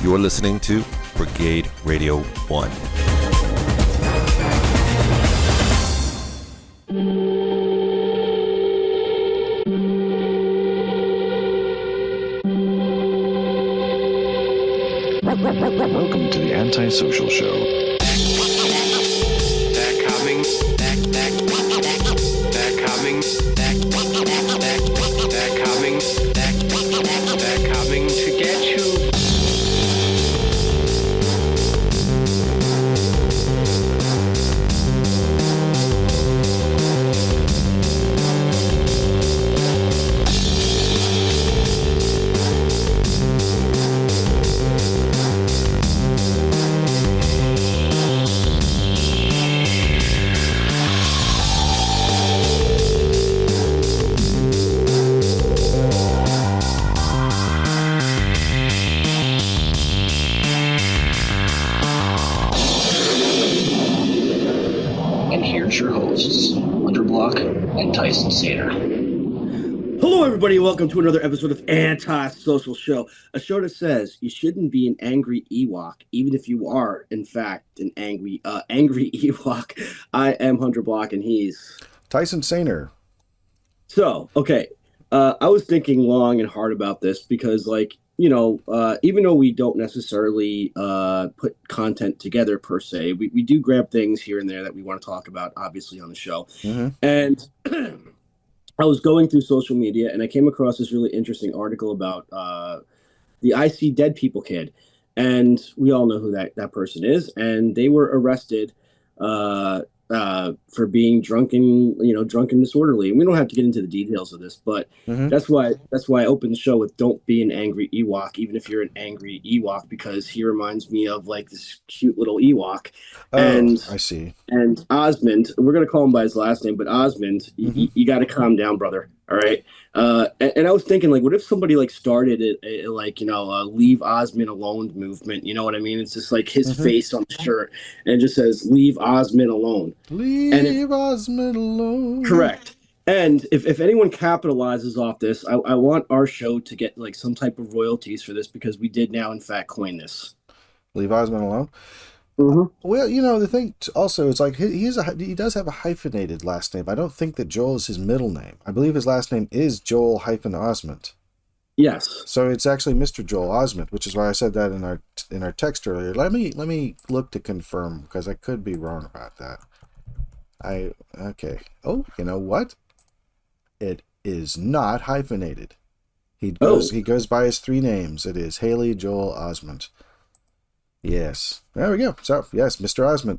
You're listening to Brigade Radio 1. Welcome to the Antisocial Show. They're coming. They're coming. They're coming. They're coming to get you. Your hosts, Block and Tyson Sater. Hello, everybody. Welcome to another episode of Antisocial Show, a show that says you shouldn't be an angry Ewok, even if you are, in fact, an angry Ewok. I am Hunter Block, and he's Tyson Sater. So, okay, I was thinking long and hard about this because, even though we don't necessarily put content together per se, we do grab things here and there that we want to talk about, obviously, on the show. Mm-hmm. And I was going through social media, and I came across this really interesting article about the I See Dead People kid. And we all know who that person is. And they were arrested for being drunk and disorderly. And we don't have to get into the details of this, but that's why I opened the show with "Don't be an angry Ewok," even if you're an angry Ewok, because he reminds me of like this cute little Ewok. Oh, and I see. And Osmond, we're gonna call him by his last name, but Osmond, you got to calm down, brother. All right. And I was thinking, like, what if somebody started a "Leave Osmond Alone" movement? You know what I mean? It's just like his face on the shirt, and it just says "Leave Osmond Alone." Leave Osmond alone. Correct. And if anyone capitalizes off this, I want our show to get like some type of royalties for this, because we did now in fact coin this. Leave Osmond alone. Well, the thing also is like he does have a hyphenated last name. I don't think that Joel is his middle name. I believe his last name is Joel Osmond. Yes. So it's actually Mr. Joel Osmond, which is why I said that in our text earlier. Let me look to confirm, because I could be wrong about that. Okay. Oh, you know what? It is not hyphenated. He goes by his three names. It is Haley Joel Osmond. Yes. There we go. So, yes, Mr. Osmond.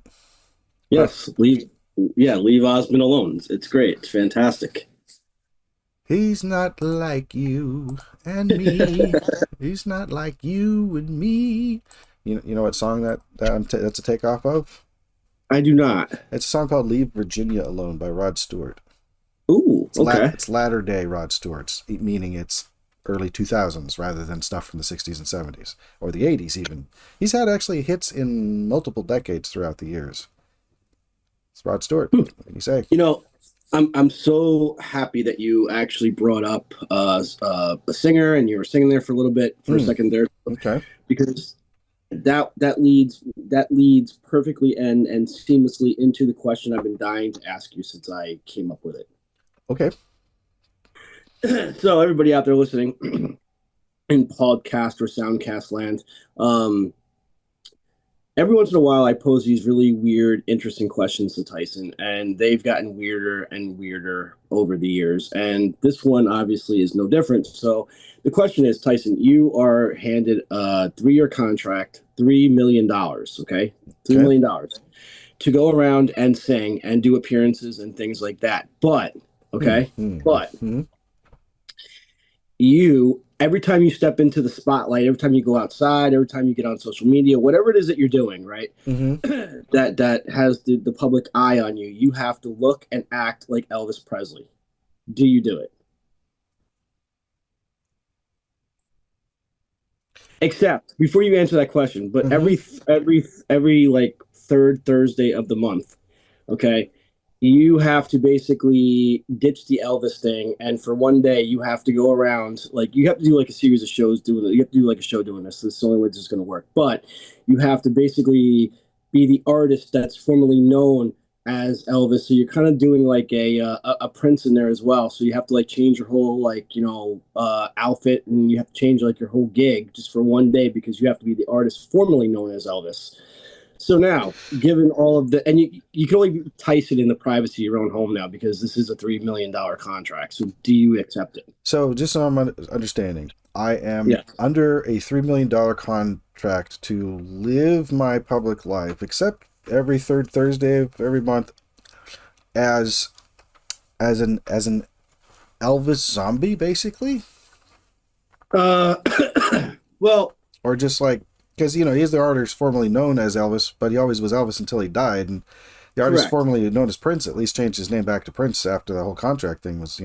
Yes. Leave Osmond alone. It's great. It's fantastic. He's not like you and me. He's not like you and me. You know what song that's a takeoff of? I do not. It's a song called "Leave Virginia Alone" by Rod Stewart. Ooh, okay. It's latter day Rod Stewart's, meaning it's early 2000s rather than stuff from the 60s and 70s, or the 80s even. He's had actually hits in multiple decades throughout the years. It's Rod Stewart. What do you say? I'm so happy that you actually brought up a singer, and you were singing there for a little bit for a second there. Okay. Because that leads perfectly and seamlessly into the question I've been dying to ask you since I came up with it. Okay. So everybody out there listening in podcast or soundcast land, every once in a while I pose these really weird, interesting questions to Tyson, and they've gotten weirder and weirder over the years. And this one obviously is no different. So the question is, Tyson, you are handed a 3-year contract, $3 million, okay? $3 million to go around and sing and do appearances and things like that. But, you, every time you step into the spotlight, every time you go outside, every time you get on social media, whatever it is that you're doing, right, that has the public eye on you, you have to look and act like Elvis Presley. Do you do it? Except, before you answer that question, but every like third Thursday of the month, okay, you have to basically ditch the Elvis thing, and for one day you have to go around, like you have to do like a series of shows doing it. You have to do like a show doing this. This is the only way this is going to work. But you have to basically be the artist that's formerly known as Elvis. So you're kind of doing like a Prince in there as well. So you have to like change your whole like outfit, and you have to change like your whole gig just for one day because you have to be the artist formerly known as Elvis. So now, given all of the, and you can only be Tyson in the privacy of your own home now because this is a $3 million contract. So do you accept it? So just so I'm understanding, I am Yeah. under a $3 million contract to live my public life, except every third Thursday of every month, as an Elvis zombie, basically, Uh, well, or just like because he's the artist formerly known as Elvis, but he always was Elvis until he died, and the artist correct, formerly known as Prince at least changed his name back to Prince after the whole contract thing was.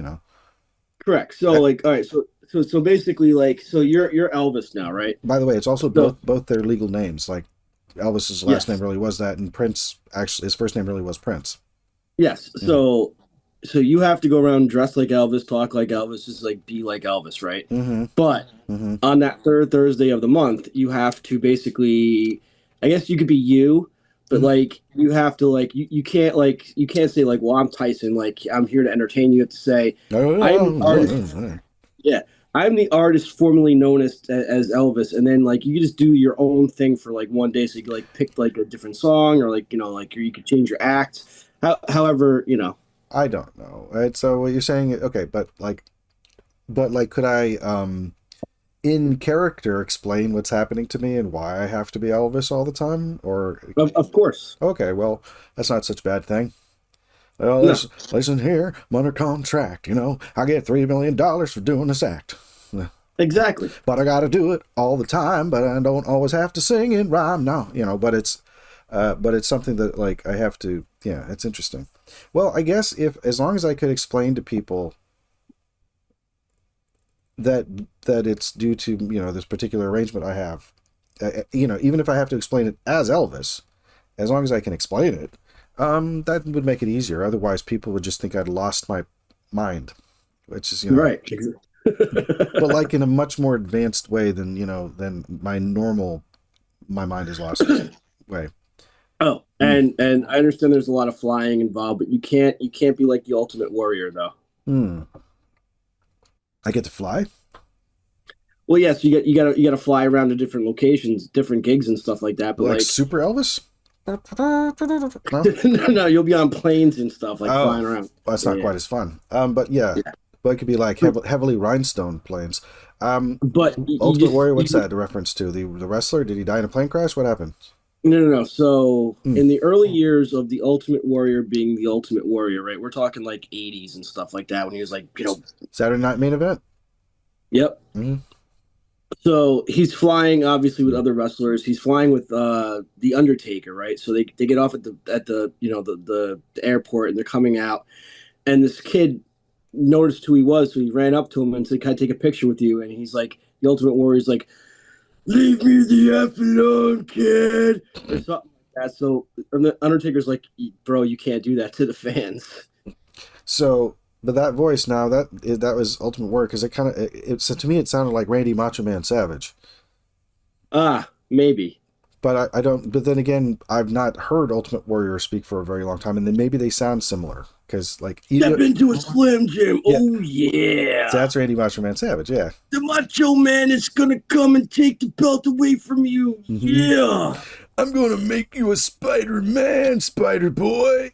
correct. So like, all right, so basically, like, so you're Elvis now, right? By the way, it's also So both their legal names. Like Elvis's last name yes, really was that, and Prince actually his first name really was Prince. yes. Yeah. So you have to go around dressed like Elvis, talk like Elvis, just like be like Elvis, right? Mm-hmm. But Mm-hmm. on that third Thursday of the month, you have to basically, I guess you could be you, but Mm-hmm. like you have to you can't say like, well, I'm Tyson, like I'm here to entertain you. You have to say, I'm the artist. Yeah, I'm the artist formerly known as Elvis, and then like you just do your own thing for like one day. So you could like pick like a different song, or like like you could change your act. However, I don't know. Right? So what you're saying, okay, but like, could I, in character, explain what's happening to me and why I have to be Elvis all the time? Or of course, okay, well, that's not such a bad thing. Well, no, listen here, I'm under contract. I get $3 million for doing this act. exactly. But I got to do it all the time. But I don't always have to sing in rhyme. No, but it's something that like I have to. Yeah, it's interesting. Well, I guess if as long as I could explain to people that it's due to this particular arrangement I have, even if I have to explain it as Elvis, as long as I can explain it, that would make it easier. Otherwise, people would just think I'd lost my mind, which is Right. but like in a much more advanced way than my mind is lost way. Oh, Hmm. and I understand there's a lot of flying involved, but you can't be like the Ultimate Warrior though. Hmm. I get to fly. Well, yes, you got to fly around to different locations, different gigs and stuff like that. But Like like, Super Elvis? No? no, you'll be on planes and stuff like Oh, flying around. well, that's not Yeah, quite as fun. But yeah, yeah. but it could be like heavily rhinestone planes. But you Ultimate just Warrior, what's that a reference to? The wrestler? Did he die in a plane crash? What happened? no. So Hmm. in the early years of the Ultimate Warrior being the Ultimate Warrior, right? We're talking like '80s and stuff like that when he was like, Saturday Night Main Event? yep. Hmm. So he's flying obviously with other wrestlers. He's flying with the Undertaker, right? So they get off at the airport and they're coming out, and this kid noticed who he was, so he ran up to him and said, "Can I take a picture with you?" And he's like, the Ultimate Warrior's like, "Leave me the F alone, kid," or something like that. So and the Undertaker's like, "Bro, you can't do that to the fans." So, but that voice now that was Ultimate Warrior because so to me it sounded like Randy Macho Man Savage. Maybe. But I don't. But then again, I've not heard Ultimate Warrior speak for a very long time, and then maybe they sound similar because like Step into a Slim Jim. Yeah. Oh yeah. So that's Randy Macho Man Savage. Yeah. The Macho Man is gonna come and take the belt away from you. Mm-hmm. Yeah. I'm gonna make you a Spider-Man, Spider Boy.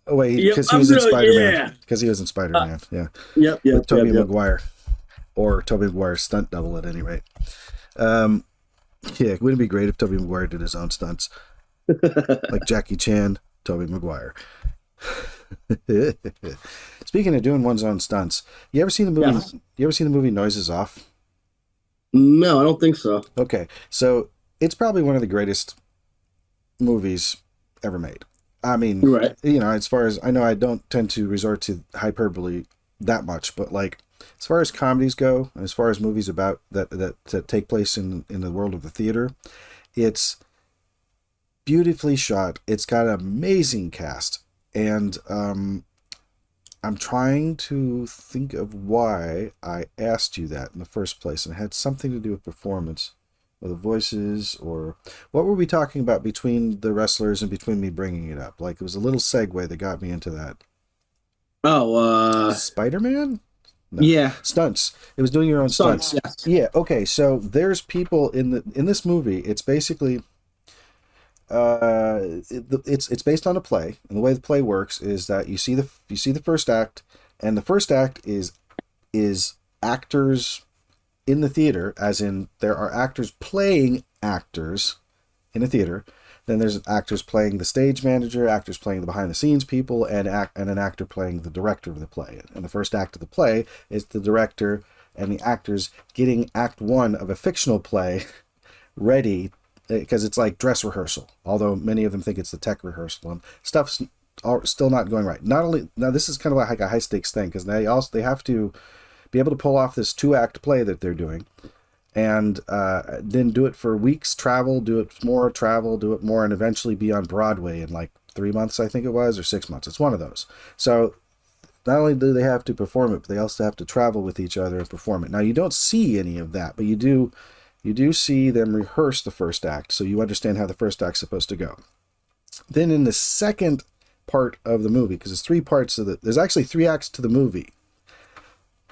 Oh wait, Yep, because he was in Spider-Man. yeah. Because he was in Spider-Man. Yeah. Yep. With Tobey Yep. Maguire, or Tobey Maguire's stunt double at any rate. Yeah, wouldn't it be great if Tobey Maguire did his own stunts, like Jackie Chan, Tobey Maguire. Speaking of doing one's own stunts, you ever seen the movie? Yes. You ever seen the movie Noises Off? No, I don't think so. Okay, so it's probably one of the greatest movies ever made. I mean, Right. as far as I know, I don't tend to resort to hyperbole that much, but like as far as comedies go, and as far as movies about that take place in the world of the theater, it's beautifully shot. It's got an amazing cast, And I'm trying to think of why I asked you that in the first place, and it had something to do with performance, or the voices, or what were we talking about between the wrestlers and between me bringing it up? Like, it was a little segue that got me into that. Oh, Spider-Man? No. yeah, Stunts. It was doing your own stunts. yes. Yeah, okay, so there's people in this movie. It's basically it's based on a play, and the way the play works is that you see the first act, and the first act is actors in the theater, as in there are actors playing actors in a theater. Then there's actors playing the stage manager, actors playing the behind the scenes people, and an actor playing the director of the play. And the first act of the play is the director and the actors getting act one of a fictional play ready, because it's like dress rehearsal, although many of them think it's the tech rehearsal, and stuff's still not going right. Not only now, this is kind of like a high stakes thing, because they have to be able to pull off this 2-act play that they're doing, and then do it for weeks, do it more, and eventually be on Broadway in like 3 months, I think it was, or 6 months. It's one of those. So not only do they have to perform it, but they also have to travel with each other and perform it. Now, you don't see any of that, but you do see them rehearse the first act, so you understand how the first act's supposed to go. Then in the second part of the movie, because there's actually 3 acts to the movie,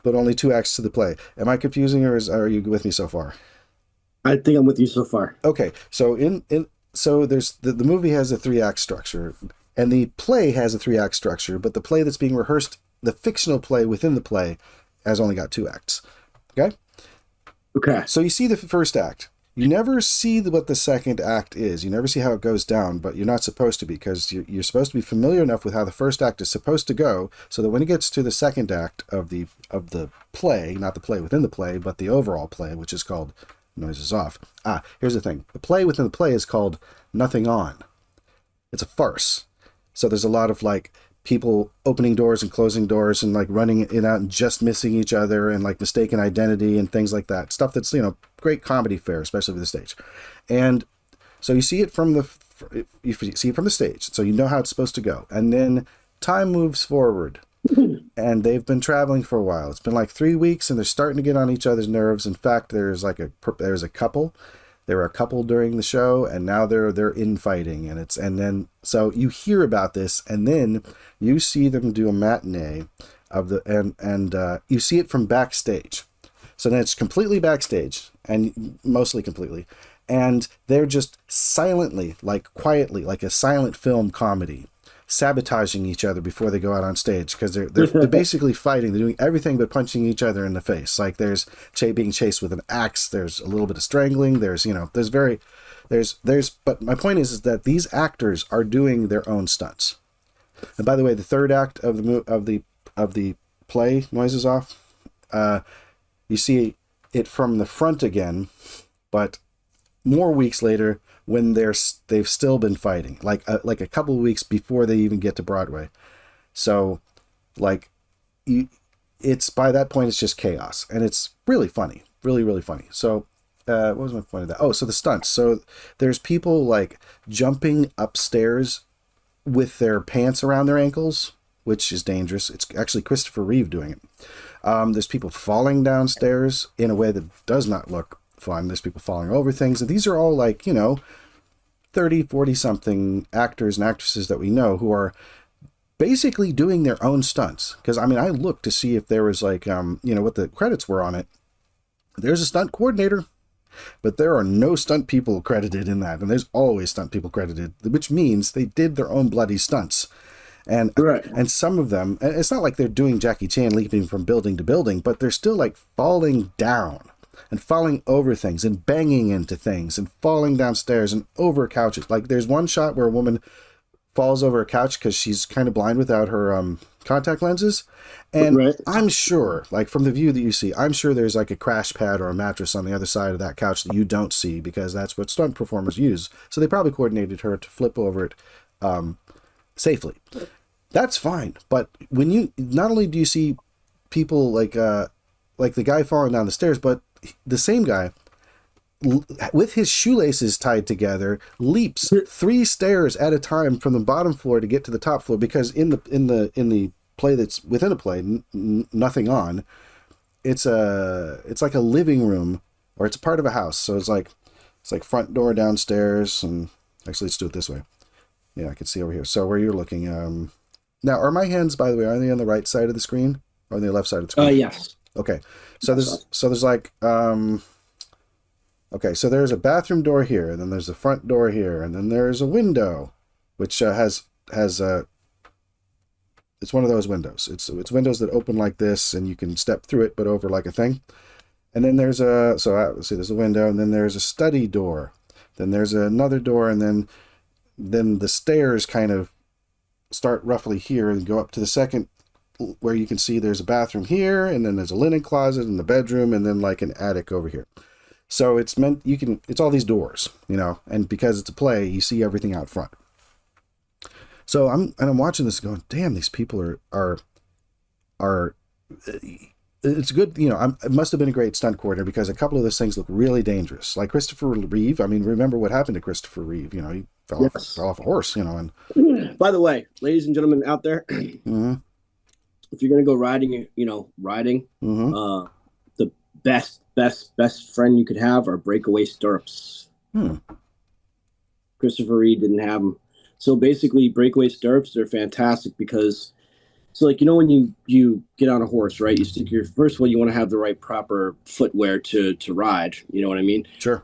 but only 2 acts to the play. Am I confusing, or are you with me so far? I think I'm with you so far. Okay, so so there's the movie has a 3-act structure, and the play has a 3-act structure, but the play that's being rehearsed, the fictional play within the play, has only got 2 acts. Okay? Okay. So you see the first act. You never see what the second act is. You never see how it goes down, but you're not supposed to be, because you're supposed to be familiar enough with how the first act is supposed to go, so that when it gets to the second act of the play, not the play within the play, but the overall play, which is called Noises Off. Here's the thing. The play within the play is called Nothing On. It's a farce. So there's a lot of like people opening doors and closing doors and like running in and out and just missing each other and like mistaken identity and things like that. Stuff that's, great comedy fare, especially with the stage. And so you see it from the stage. So you know how it's supposed to go. And then time moves forward. And they've been traveling for a while. It's been like 3 weeks, and they're starting to get on each other's nerves. In fact, there's a couple. They were a couple during the show, and now they're infighting, and then so you hear about this, and then you see them do a matinee of and you see it from backstage. So then it's completely backstage, and mostly completely, and they're just silently, like quietly, like a silent film comedy, sabotaging each other before they go out on stage, because they're basically fighting. They're doing everything but punching each other in the face. Like there's being chased with an axe. There's a little bit of strangling. There's but my point is that these actors are doing their own stunts. And by the way, the third act of the play, Noises Off, you see it from the front again, but more weeks later, when they've still been fighting, like a couple of weeks before they even get to Broadway. So, like, it's by that point it's just chaos, and it's really funny, really really funny. So, what was my point of that? Oh, so the stunts. So there's people like jumping upstairs with their pants around their ankles, which is dangerous. It's actually Christopher Reeve doing it. There's people falling downstairs in a way that does not look fun. There's people falling over things, and these are all like 30, 40 something actors and actresses that we know who are basically doing their own stunts. Because I looked to see if there was like what the credits were on it. There's a stunt coordinator, but there are no stunt people credited in that, and there's always stunt people credited, which means they did their own bloody stunts. And right. And some of them, it's not like they're doing Jackie Chan leaping from building to building, but they're still like falling down and falling over things and banging into things and falling downstairs and over couches. Like there's one shot where a woman falls over a couch because she's kind of blind without her contact lenses. And right. I'm sure, like from the view that you see, I'm sure there's like a crash pad or a mattress on the other side of that couch that you don't see, because that's what stunt performers use. So they probably coordinated her to flip over it safely. That's fine. But when you, not only do you see people like the guy falling down the stairs, but the same guy with his shoelaces tied together, leaps 3 stairs at a time from the bottom floor to get to the top floor, because in the play that's within a play, nothing on, it's like a living room, or it's a part of a house. So it's like front door downstairs, and actually let's do it this way. Yeah, I can see over here. So where you're looking, now are my hands, by the way, are they on the right side of the screen or on the left side of the screen? Yes. Okay. So there's like okay, so there's a bathroom door here, and then there's a front door here, and then there's a window, which has it's one of those windows. It's windows that open like this, and you can step through it, but over like a thing. And then there's let's see, there's a window, and then there's a study door. Then there's another door, and then the stairs kind of start roughly here and go up to the second, where you can see there's a bathroom here, and then there's a linen closet in the bedroom, and then like an attic over here. So it's all these doors, and because it's a play, you see everything out front. So I'm watching this going, damn, these people are it's good, it must have been a great stunt coordinator, because a couple of those things look really dangerous. Like Christopher Reeve, I mean, remember what happened to Christopher Reeve, he fell off a horse, and By the way, ladies and gentlemen out there, mm-hmm. if you're going to go riding, Mm-hmm. The best friend you could have are breakaway stirrups. Christopher Reeve didn't have them. So basically, breakaway stirrups, they're fantastic because, so like, when you get on a horse, right, you stick first of all, you want to have the right proper footwear to ride, you know what I mean? Sure.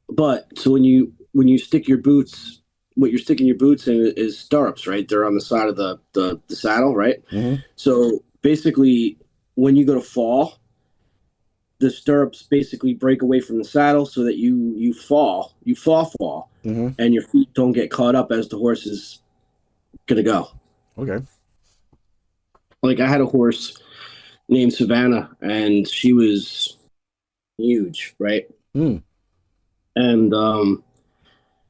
But so when you stick your boots, what you're sticking your boots in is stirrups, right? They're on the side of the saddle, right? Mm-hmm. So basically, when you go to fall, the stirrups basically break away from the saddle so that you fall, Mm-hmm. and your feet don't get caught up as the horse is gonna go. Okay. Like I had a horse named Savannah, and she was huge, right? And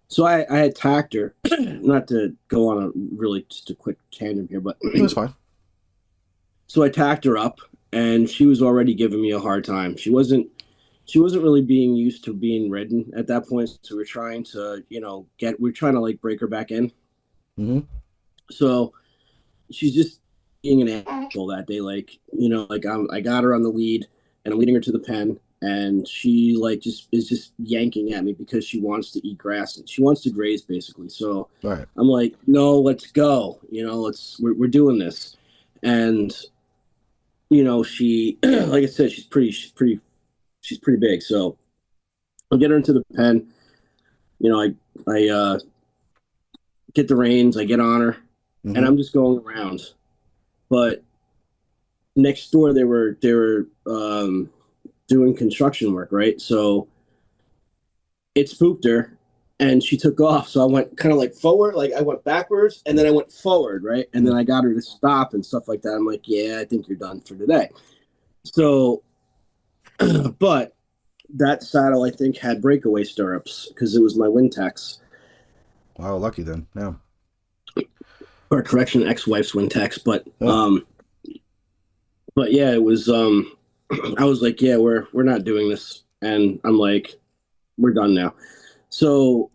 so I had tacked her, not to go on just a quick tangent here, but That's fine. So I tacked her up, and she was already giving me a hard time. She wasn't really being used to being ridden at that point. So we're trying to, like break her back in. Mm-hmm. So she's just being an asshole that day. Like, I got her on the lead, and I'm leading her to the pen, and she is just yanking at me because she wants to eat grass and she wants to graze basically. So right. I'm like, no, let's go. We're doing this. And, she, like I said, she's pretty big. So I'll get her into the pen. I get the reins, I get on her, Mm-hmm. and I'm just going around. But next door, they were doing construction work, right? So it spooked her, and she took off. So I went kind of like forward, like I went backwards, and then I went forward, right? And then I got her to stop and stuff like that. I'm like, yeah, I think you're done for today. So, but that saddle, I think, had breakaway stirrups because it was my Wintex. Wow, lucky then. Yeah. Or correction, ex-wife's Wintex. But yeah, it was. I was like, yeah, we're not doing this, and I'm like, we're done now. So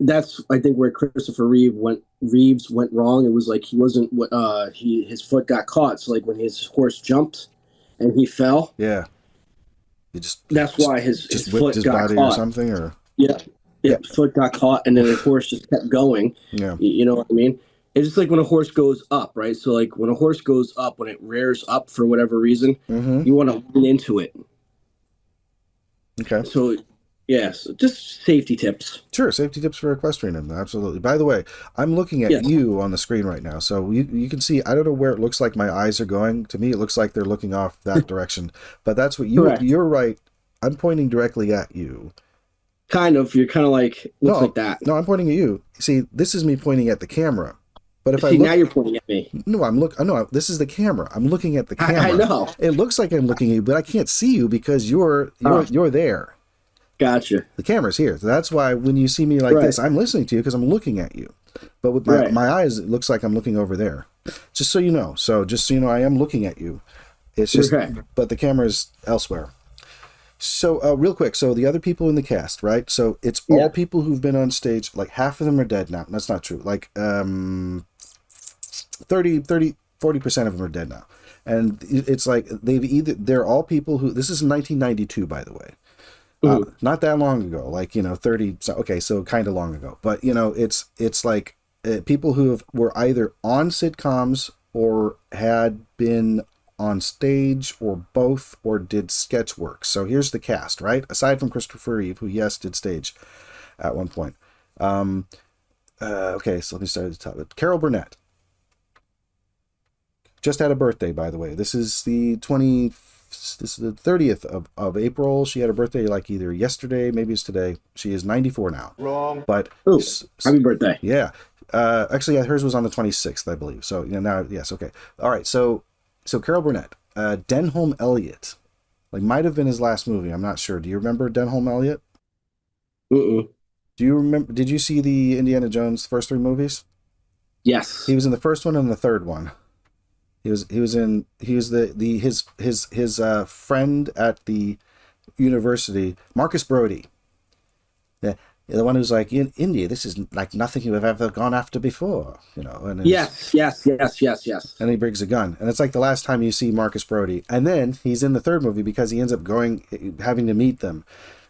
that's, I think, where Christopher Reeves went wrong. It was like he wasn't his foot got caught. So like when his horse jumped and he fell, yeah, that's why his foot his got body caught. Or something, or yeah, foot got caught, and then the horse just kept going. Yeah, you know what I mean. It's just like when a horse goes up, right? So like when a horse goes up, when it rears up for whatever reason, mm-hmm. you want to lean into it. Okay. So, yes, just safety tips. Sure, safety tips for equestrianism, absolutely. By the way, I'm looking at you on the screen right now, so you can see, I don't know where it looks like my eyes are going. To me, it looks like they're looking off that direction. But that's what you're right. I'm pointing directly at you. Kind of. You're kind of like, looks like that. No, I'm pointing at you. See, this is me pointing at the camera. But if now you're pointing at me. No, this is the camera. I'm looking at the camera. I know. It looks like I'm looking at you, but I can't see you because you're there. Gotcha. The camera's here. So that's why when you see me like this, I'm listening to you because I'm looking at you. But with my eyes, it looks like I'm looking over there. Just so you know. So just so you know, I am looking at you. It's just, but the camera's elsewhere. So, real quick, so the other people in the cast, right? So it's Yeah. all people who've been on stage. Like half of them are dead now. That's not true. Like 40% of them are dead now. And it's like they're all people who, this is 1992, by the way. Not that long ago, like, 30. So, okay, so kind of long ago. But, it's like people who were either on sitcoms or had been on stage or both or did sketch work. So here's the cast, right? Aside from Christopher Reeve, who, yes, did stage at one point. Okay, so let me start at the top. Carol Burnett. Just had a birthday, by the way. This is the 30th of April. She had a birthday like either yesterday, maybe it's today. She is 94 now. Wrong. But oh, happy birthday. Yeah. Actually, yeah, hers was on the 26th, I believe. So, now, yes, okay. All right, so Carol Burnett, Denholm Elliott, like might have been his last movie. I'm not sure. Do you remember Denholm Elliott? Mm-mm. Do you remember? Did you see the Indiana Jones first 3 movies? Yes. He was in the first one and the third one. He was his friend at the university, Marcus Brody. The one who's like, in India, this is like nothing you have ever gone after before, And yes. And he brings a gun, and it's like the last time you see Marcus Brody. And then he's in the third movie because he ends up having to meet them.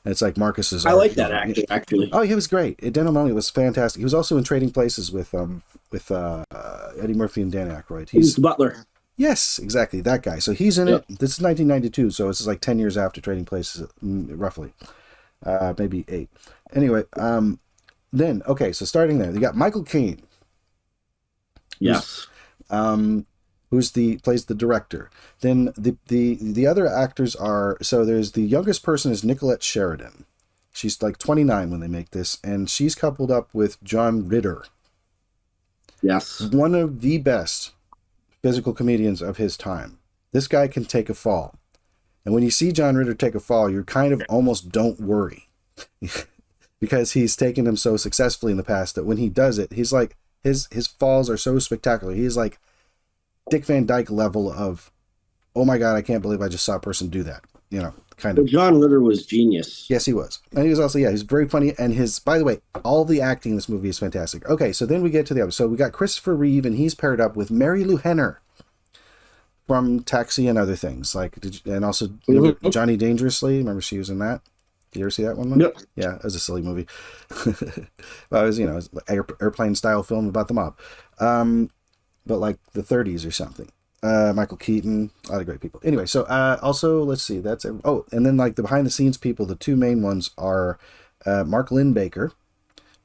And it's like Marcus's. I like that actor, actually. Oh, he was great. Denholm Elliott was fantastic. He was also in Trading Places with Eddie Murphy and Dan Aykroyd. He's the butler. Yes, exactly, that guy. So he's in it. This is 1992, so it's like 10 years after Trading Places, roughly. Maybe 8. Anyway, then, okay, so starting there, you got Michael Caine. Yes. Who's plays the director. Then the other actors are, so there's the youngest person is Nicolette Sheridan. She's like 29 when they make this, and she's coupled up with John Ritter. Yes. One of the best physical comedians of his time. This guy can take a fall. And when you see John Ritter take a fall, you kind of almost don't worry. Because he's taken them so successfully in the past that when he does it, he's like, his falls are so spectacular. He's like Dick Van Dyke level of, oh my God, I can't believe I just saw a person do that. Kind of. John Ritter was genius. Yes, he was. And he was also, he's very funny. And by the way, all the acting in this movie is fantastic. Okay, so then we get to the other. So we got Christopher Reeve, and he's paired up with Mary Lou Henner from Taxi and other things. And also Johnny Dangerously. Remember she was in that? Did you ever see that one? Yep. Yeah, it was a silly movie. Well, it was, it was an airplane style film about the mob. But like the 30s or something. Michael Keaton, a lot of great people. Anyway, so also, let's see, that's it. Oh, and then like the behind the scenes people, the 2 main ones are Mark Linn-Baker.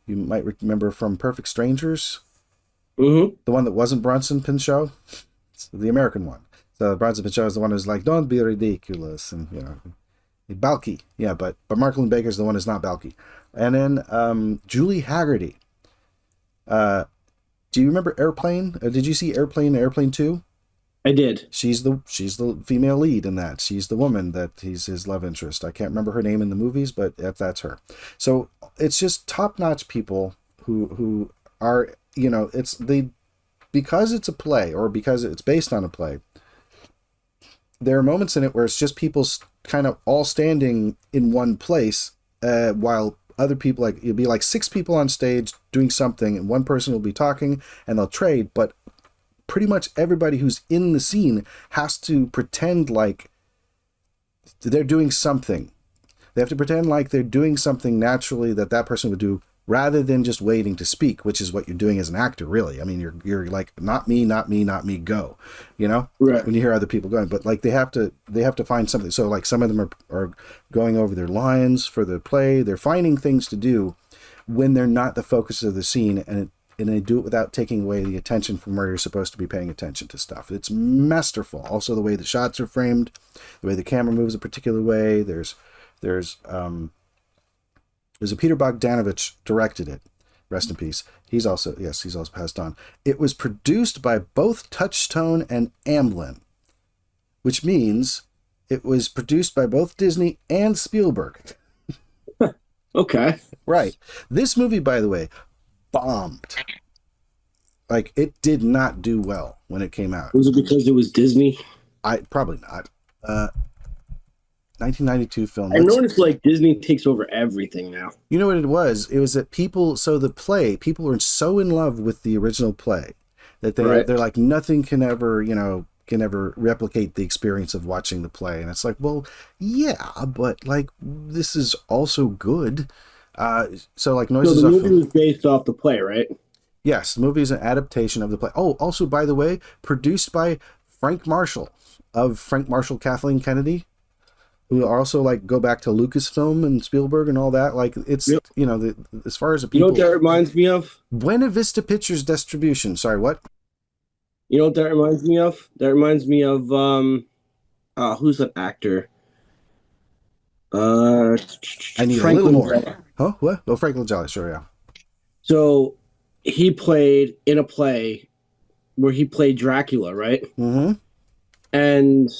You might remember from Perfect Strangers. Mm-hmm. The one that wasn't Bronson Pinchot. It's the American one. So Bronson Pinchot is the one who's like, don't be ridiculous, and Balky, yeah, but Mark Linn-Baker's the one who's not Balky. And then Julie Haggerty. Do you remember Airplane? Did you see Airplane and Airplane 2? I did. She's the female lead in that. She's the woman that he's his love interest. I can't remember her name in the movies, but that's her. So it's just top-notch people who are, because it's a play or because it's based on a play, there are moments in it where it's just people kind of all standing in one place while other people, like it'll be like 6 people on stage doing something, and one person will be talking and they'll trade, but pretty much everybody who's in the scene has to pretend like they're doing something. They have to pretend like they're doing something naturally that person would do, rather than just waiting to speak, which is what you're doing as an actor, really. I mean, you're like, not me, go, right. When you hear other people going, but like they have to find something. So like some of them are going over their lines for the play. They're finding things to do when they're not the focus of the scene, and they do it without taking away the attention from where you're supposed to be paying attention to stuff. It's masterful. Also, the way the shots are framed, the way the camera moves a particular way. There's a Peter Bogdanovich directed it. Rest in peace. He's also passed on. It was produced by both Touchstone and Amblin, which means it was produced by both Disney and Spielberg. Okay. Right. This movie, by the way, bombed. Like, it did not do well when it came out. Was it because it was Disney? Probably not. 1992 film. I noticed like Disney takes over everything now. You know what it was? It was that people were so in love with the original play that they're like, nothing can ever, can ever replicate the experience of watching the play. And it's like, well, yeah, but like, this is also good. So like Noises So the of... movie was based off the play, right? Yes, the movie is an adaptation of the play. Oh, also, by the way, produced by Frank Marshall of Frank Marshall, Kathleen Kennedy, who also like go back to Lucasfilm and Spielberg and all that. Like it's, as far as the people... You know what that reminds me of? Buena Vista Pictures distribution. Sorry, what? You know what that reminds me of? That reminds me of, who's that actor? I need Frank a little more. Langella. Huh? What? Oh, Frank Langella, sure, yeah. So he played in a play where he played Dracula, right? Mm-hmm. And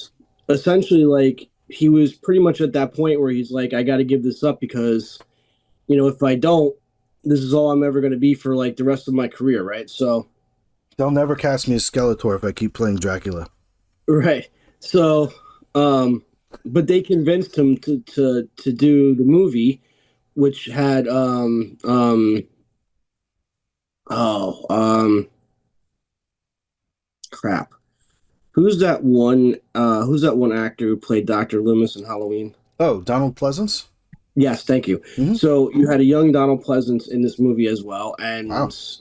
essentially, like, he was pretty much at that point where he's like, I got to give this up because, if I don't, this is all I'm ever going to be for, like, the rest of my career, right? So... They'll never cast me as Skeletor if I keep playing Dracula. Right. So, but they convinced him to do the movie, which had, crap. Who's that one actor who played Dr. Loomis in Halloween? Oh, Donald Pleasance? Yes, thank you. Mm-hmm. So you had a young Donald Pleasance in this movie as well. And, wow. So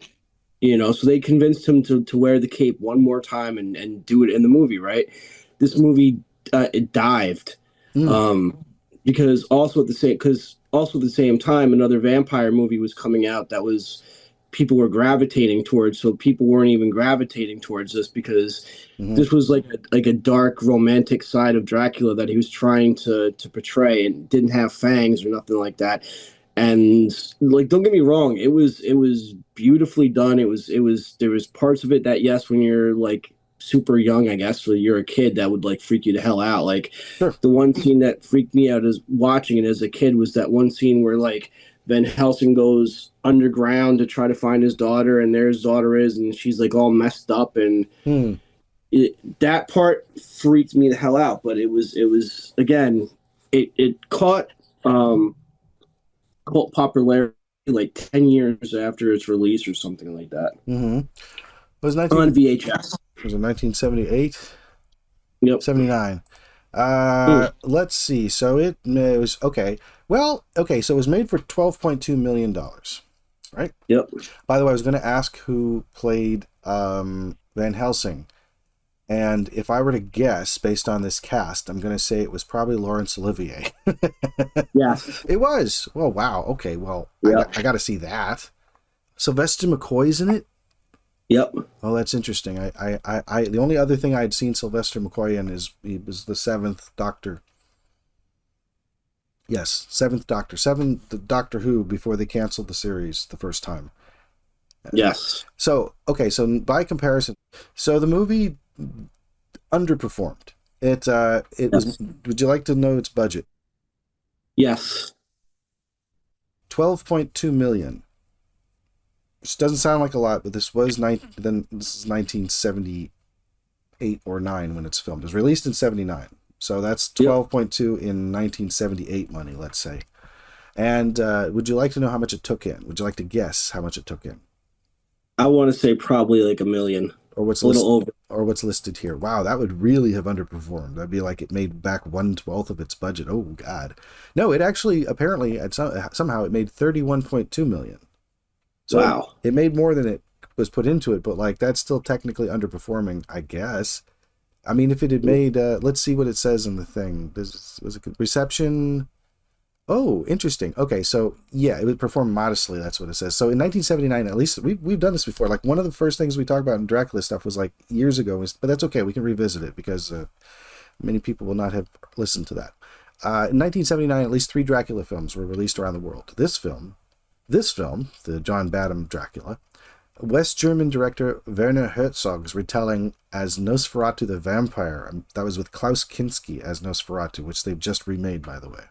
they convinced him to wear the cape one more time and do it in the movie, right? This movie, it dived. Because also at the same time, another vampire movie was coming out that was people were gravitating towards. So people weren't even gravitating towards this because this was like a dark romantic side of Dracula that he was trying to portray and didn't have fangs or nothing like that. And like, don't get me wrong, it was beautifully done. There was parts of it that, yes, when you're like super young, I guess, or you're a kid, that would like freak you the hell out. Like sure. The one scene that freaked me out as watching it as a kid was that one scene where like Van Helsing goes underground to try to find his daughter, and there his daughter is, and she's like all messed up, and that part freaked me the hell out. But it was again, it caught cult popularity like 10 years after its release or something like that. It was on VHS. Was it 1978? Yep. 79. Let's see. So it was okay. Well, okay. So it was made for $12.2 million, right? Yep. By the way, I was going to ask who played Van Helsing, and if I were to guess based on this cast, I'm going to say it was probably Laurence Olivier. Yes, it was. Well, wow. Okay. Well, yep. I got to see that. Sylvester McCoy's in it. Yep. Oh, that's interesting. I the only other thing I'd seen Sylvester McCoy in is he was the Seventh Doctor. Yes, Seventh Doctor. The Doctor Who before they canceled the series the first time. Yes. So, okay, so by comparison, so the movie underperformed. It was, would you like to know its budget? Yes. $12.2 million. Which doesn't sound like a lot, but this was this is 1978 or 9 when it's filmed. It was released in 79. So that's 12.2 in 1978 money, let's say. And would you like to know how much it took in? Would you like to guess how much it took in? I want to say probably like $1 million. Or what's over. Or what's listed here. Wow, that would really have underperformed. That'd be like it made back 1/12 of its budget. Oh God. No, it actually apparently somehow it made $31.2 million. So wow. It made more than it was put into it, but like that's still technically underperforming, I guess. I mean, if it had made, let's see what it says in the thing. Was it reception? Oh, interesting. Okay, so yeah, it would perform modestly. That's what it says. So in 1979, at least we've done this before. Like one of the first things we talked about in Dracula stuff was like years ago, but that's okay. We can revisit it because many people will not have listened to that. In 1979, at least 3 Dracula films were released around the world. This film, the John Badham Dracula, West German director Werner Herzog's retelling as Nosferatu the Vampire. That was with Klaus Kinski as Nosferatu, which they've just remade, by the way.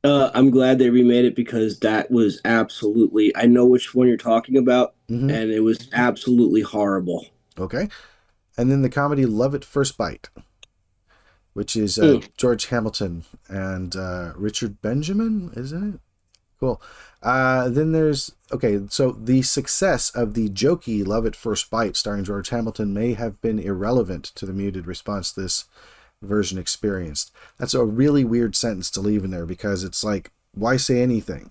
I'm glad they remade it because that was absolutely... I know which one you're talking about, and it was absolutely horrible. Okay. And then the comedy Love at First Bite, which is George Hamilton and Richard Benjamin, isn't it? Cool. Then there's, okay, so the success of the jokey Love at First Bite starring George Hamilton may have been irrelevant to the muted response this version experienced. That's a really weird sentence to leave in there because it's like, why say anything?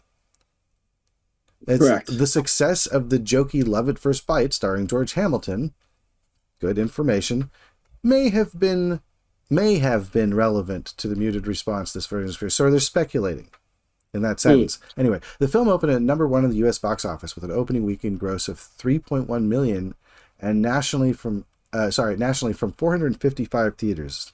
It's Correct. the success of the jokey Love at First Bite starring George Hamilton, good information, may have been relevant to the muted response this version experienced. So they're speculating in that sentence. Anyway, the film opened at number 1 in the U.S. box office with an opening weekend gross of $3.1 million, and nationally from 455 theaters.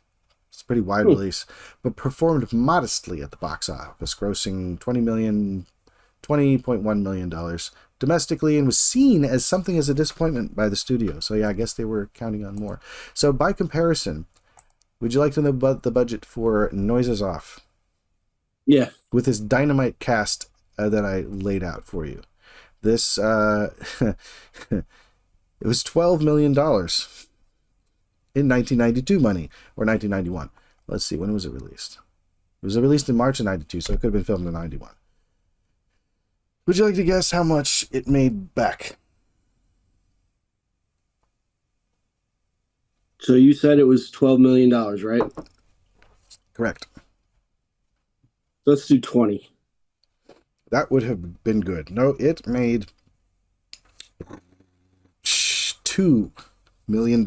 It's a pretty wide release, but performed modestly at the box office, grossing $20.1 million domestically, and was seen as something as a disappointment by the studio. So yeah, I guess they were counting on more. So by comparison, would you like to know about the budget for Noises Off? Yeah. With this dynamite cast that I laid out for you. This, it was $12 million in 1992 money, or 1991. Let's see, when was it released? It was released in March of 92, so it could have been filmed in 91. Would you like to guess how much it made back? So you said it was $12 million, right? Correct. Let's do 20. That would have been good. No, it made $2 million.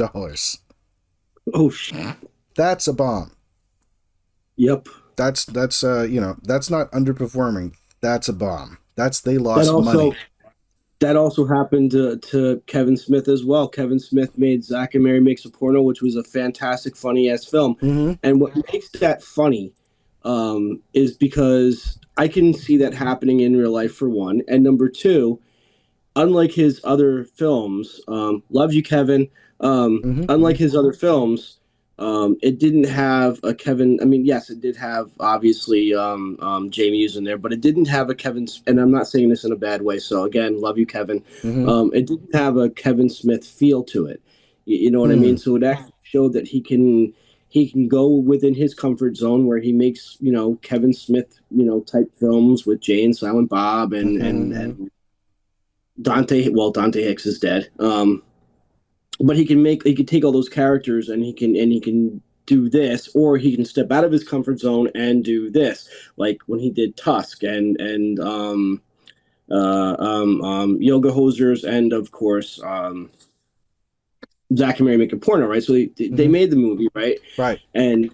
Oh, shit. That's a bomb. Yep. That's that's not underperforming. That's a bomb. They lost money. That also happened to Kevin Smith as well. Kevin Smith made Zack and Mary Makes a Porno, which was a fantastic, funny-ass film. Mm-hmm. And what makes that funny is because I can see that happening in real life, for one. And number two, unlike his other films, love you, Kevin. Unlike his other films, it didn't have a Kevin. I mean, yes, it did have obviously Jamie Hughes in there, but it didn't have a Kevin. And I'm not saying this in a bad way. So again, love you, Kevin. It didn't have a Kevin Smith feel to it. You know what I mean? So it actually showed that he can go within his comfort zone where he makes, Kevin Smith, type films with Jay and Silent Bob and Dante. Well, Dante Hicks is dead. But he can take all those characters and he can do this, or he can step out of his comfort zone and do this, like when he did Tusk and Yoga Hosers, and of course Zack and Mary Make a Porno, right? So they made the movie, right? Right. And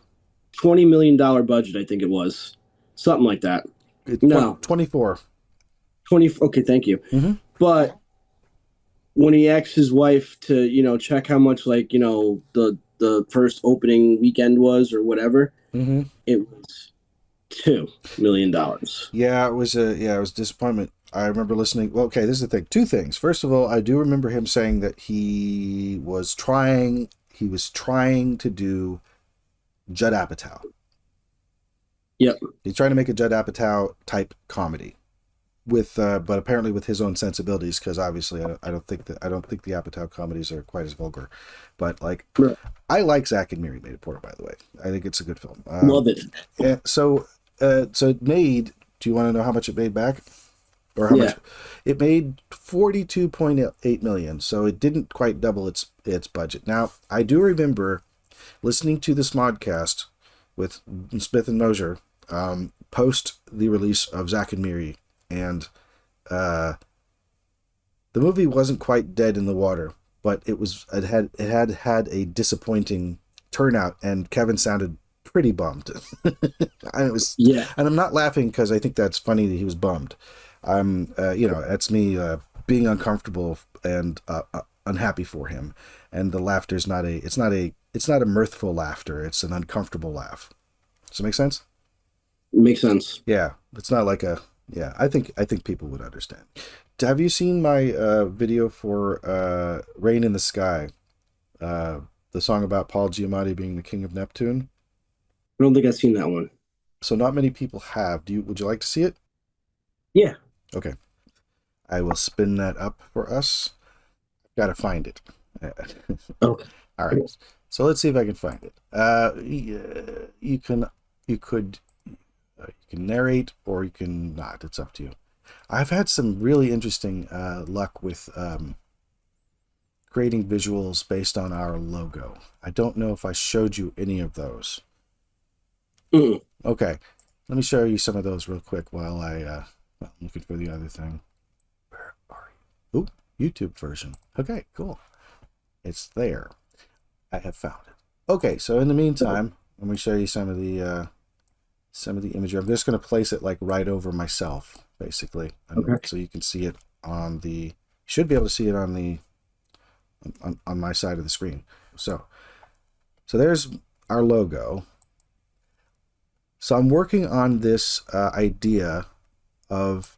$20 million budget, I think it was. Something like that. No. 24. 20. Okay, thank you. But when he asked his wife to, check how much, the first opening weekend was or whatever, it was $2 million. Yeah, it was a disappointment. I remember listening. Well, okay, this is the thing. Two things. First of all, I do remember him saying that he was trying to do Judd Apatow. Yep. He's trying to make a Judd Apatow type comedy with, but apparently with his own sensibilities, because obviously I don't think the Apatow comedies are quite as vulgar. But right. I like Zack and Mary Made a Porno, by the way. I think it's a good film. Love it. Yeah, so it made. Do you want to know how much it made back? Or how much? It made $42.8 million, so it didn't quite double its budget. Now, I do remember listening to this modcast with Smith and Mosier post the release of Zack and Miri, and the movie wasn't quite dead in the water, but it had a disappointing turnout, and Kevin sounded pretty bummed. And I'm not laughing because I think that's funny that he was bummed. That's me being uncomfortable and unhappy for him, and the laughter's not a mirthful laughter. It's an uncomfortable laugh. Does it make sense? It makes sense. Yeah, it's not like I think people would understand. Have you seen my video for Rain in the Sky, the song about Paul Giamatti being the king of Neptune? I don't think I've seen that one. So not many people have. Would you like to see it? Yeah. Okay. I will spin that up for us. Got to find it. Okay. All right. So let's see if I can find it. You can narrate or you can not. It's up to you. I've had some really interesting luck with creating visuals based on our logo. I don't know if I showed you any of those. Mm. Okay, let me show you some of those real quick while I'm looking for the other thing. Where are you? Ooh, YouTube version. Okay, cool. It's there. I have found it. Okay, so in the meantime, let me show you some of the imagery. I'm just going to place it like right over myself, basically, Okay. so you can see it on the. You should be able to see it on the on my side of the screen. So there's our logo. So I'm working on this idea of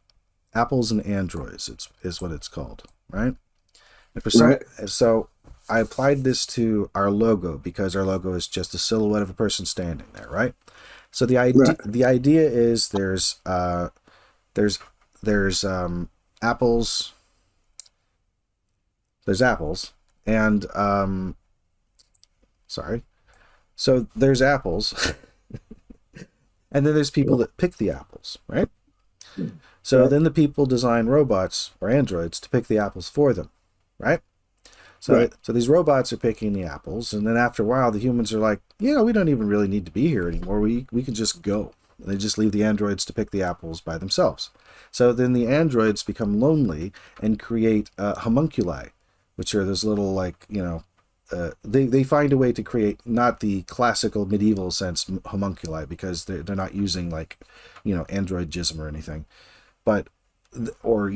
apples and androids. Is what it's called, right? And for some, Right. so I applied this to our logo because our logo is just a silhouette of a person standing there, right? So the idea is there's apples. There's apples and sorry. So there's apples, and then there's people that pick the apples, right? So then the people design robots or androids to pick the apples for them, right? So these robots are picking the apples, and then after a while, the humans are like, we don't even really need to be here anymore. We can just go. And they just leave the androids to pick the apples by themselves. So then the androids become lonely and create homunculi, which are those little they find a way to create not the classical medieval sense homunculi because they're not using android jism or anything, but or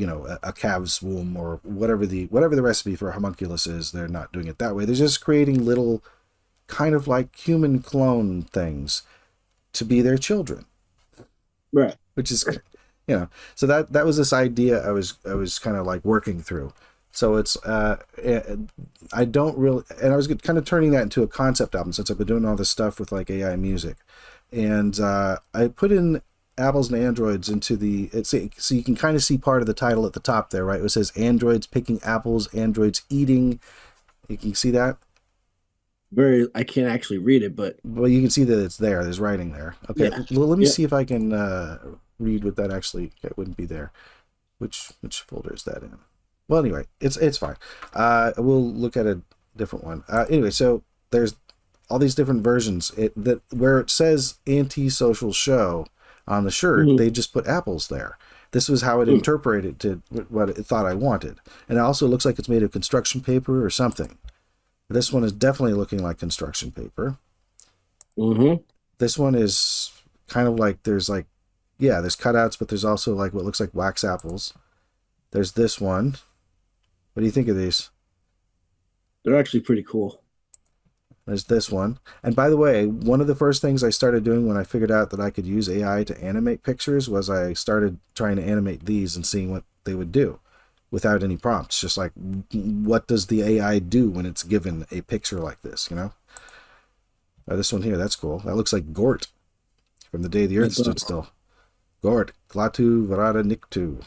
a calf's womb or whatever the recipe for a homunculus is. They're not doing it that way. They're just creating little kind of like human clone things to be their children, Right. which is so that was this idea I was kind of like working through. So it's I don't really, and I was kind of turning that into a concept album since I've been doing all this stuff with like AI music, and I put in apples and androids into so you can kind of see part of the title at the top there, right? It says androids picking apples, androids eating. You can see that. I can't actually read it, but Well, you can see that it's there. There's writing there. Okay. yeah. Well, let me Yeah. see if I can read what that actually. It wouldn't be there. Which folder is that in? Well, anyway, it's fine. We'll look at a different one. Anyway, so there's all these different versions. Where it says anti-social show on the shirt, they just put apples there. This was how it interpreted to what it thought I wanted. And it also looks like it's made of construction paper or something. This one is definitely looking like construction paper. Mm-hmm. This one is kind of like there's cutouts, but there's also like what looks like wax apples. There's this one. What do you think of these? They're actually pretty cool. There's this one. And by the way, one of the first things I started doing when I figured out that I could use AI to animate pictures was I started trying to animate these and seeing what they would do without any prompts. Just like, what does the AI do when it's given a picture like this, this one here, that's cool. That looks like Gort from the day the Earth stood still. Gort, Glatu Varada Niktu.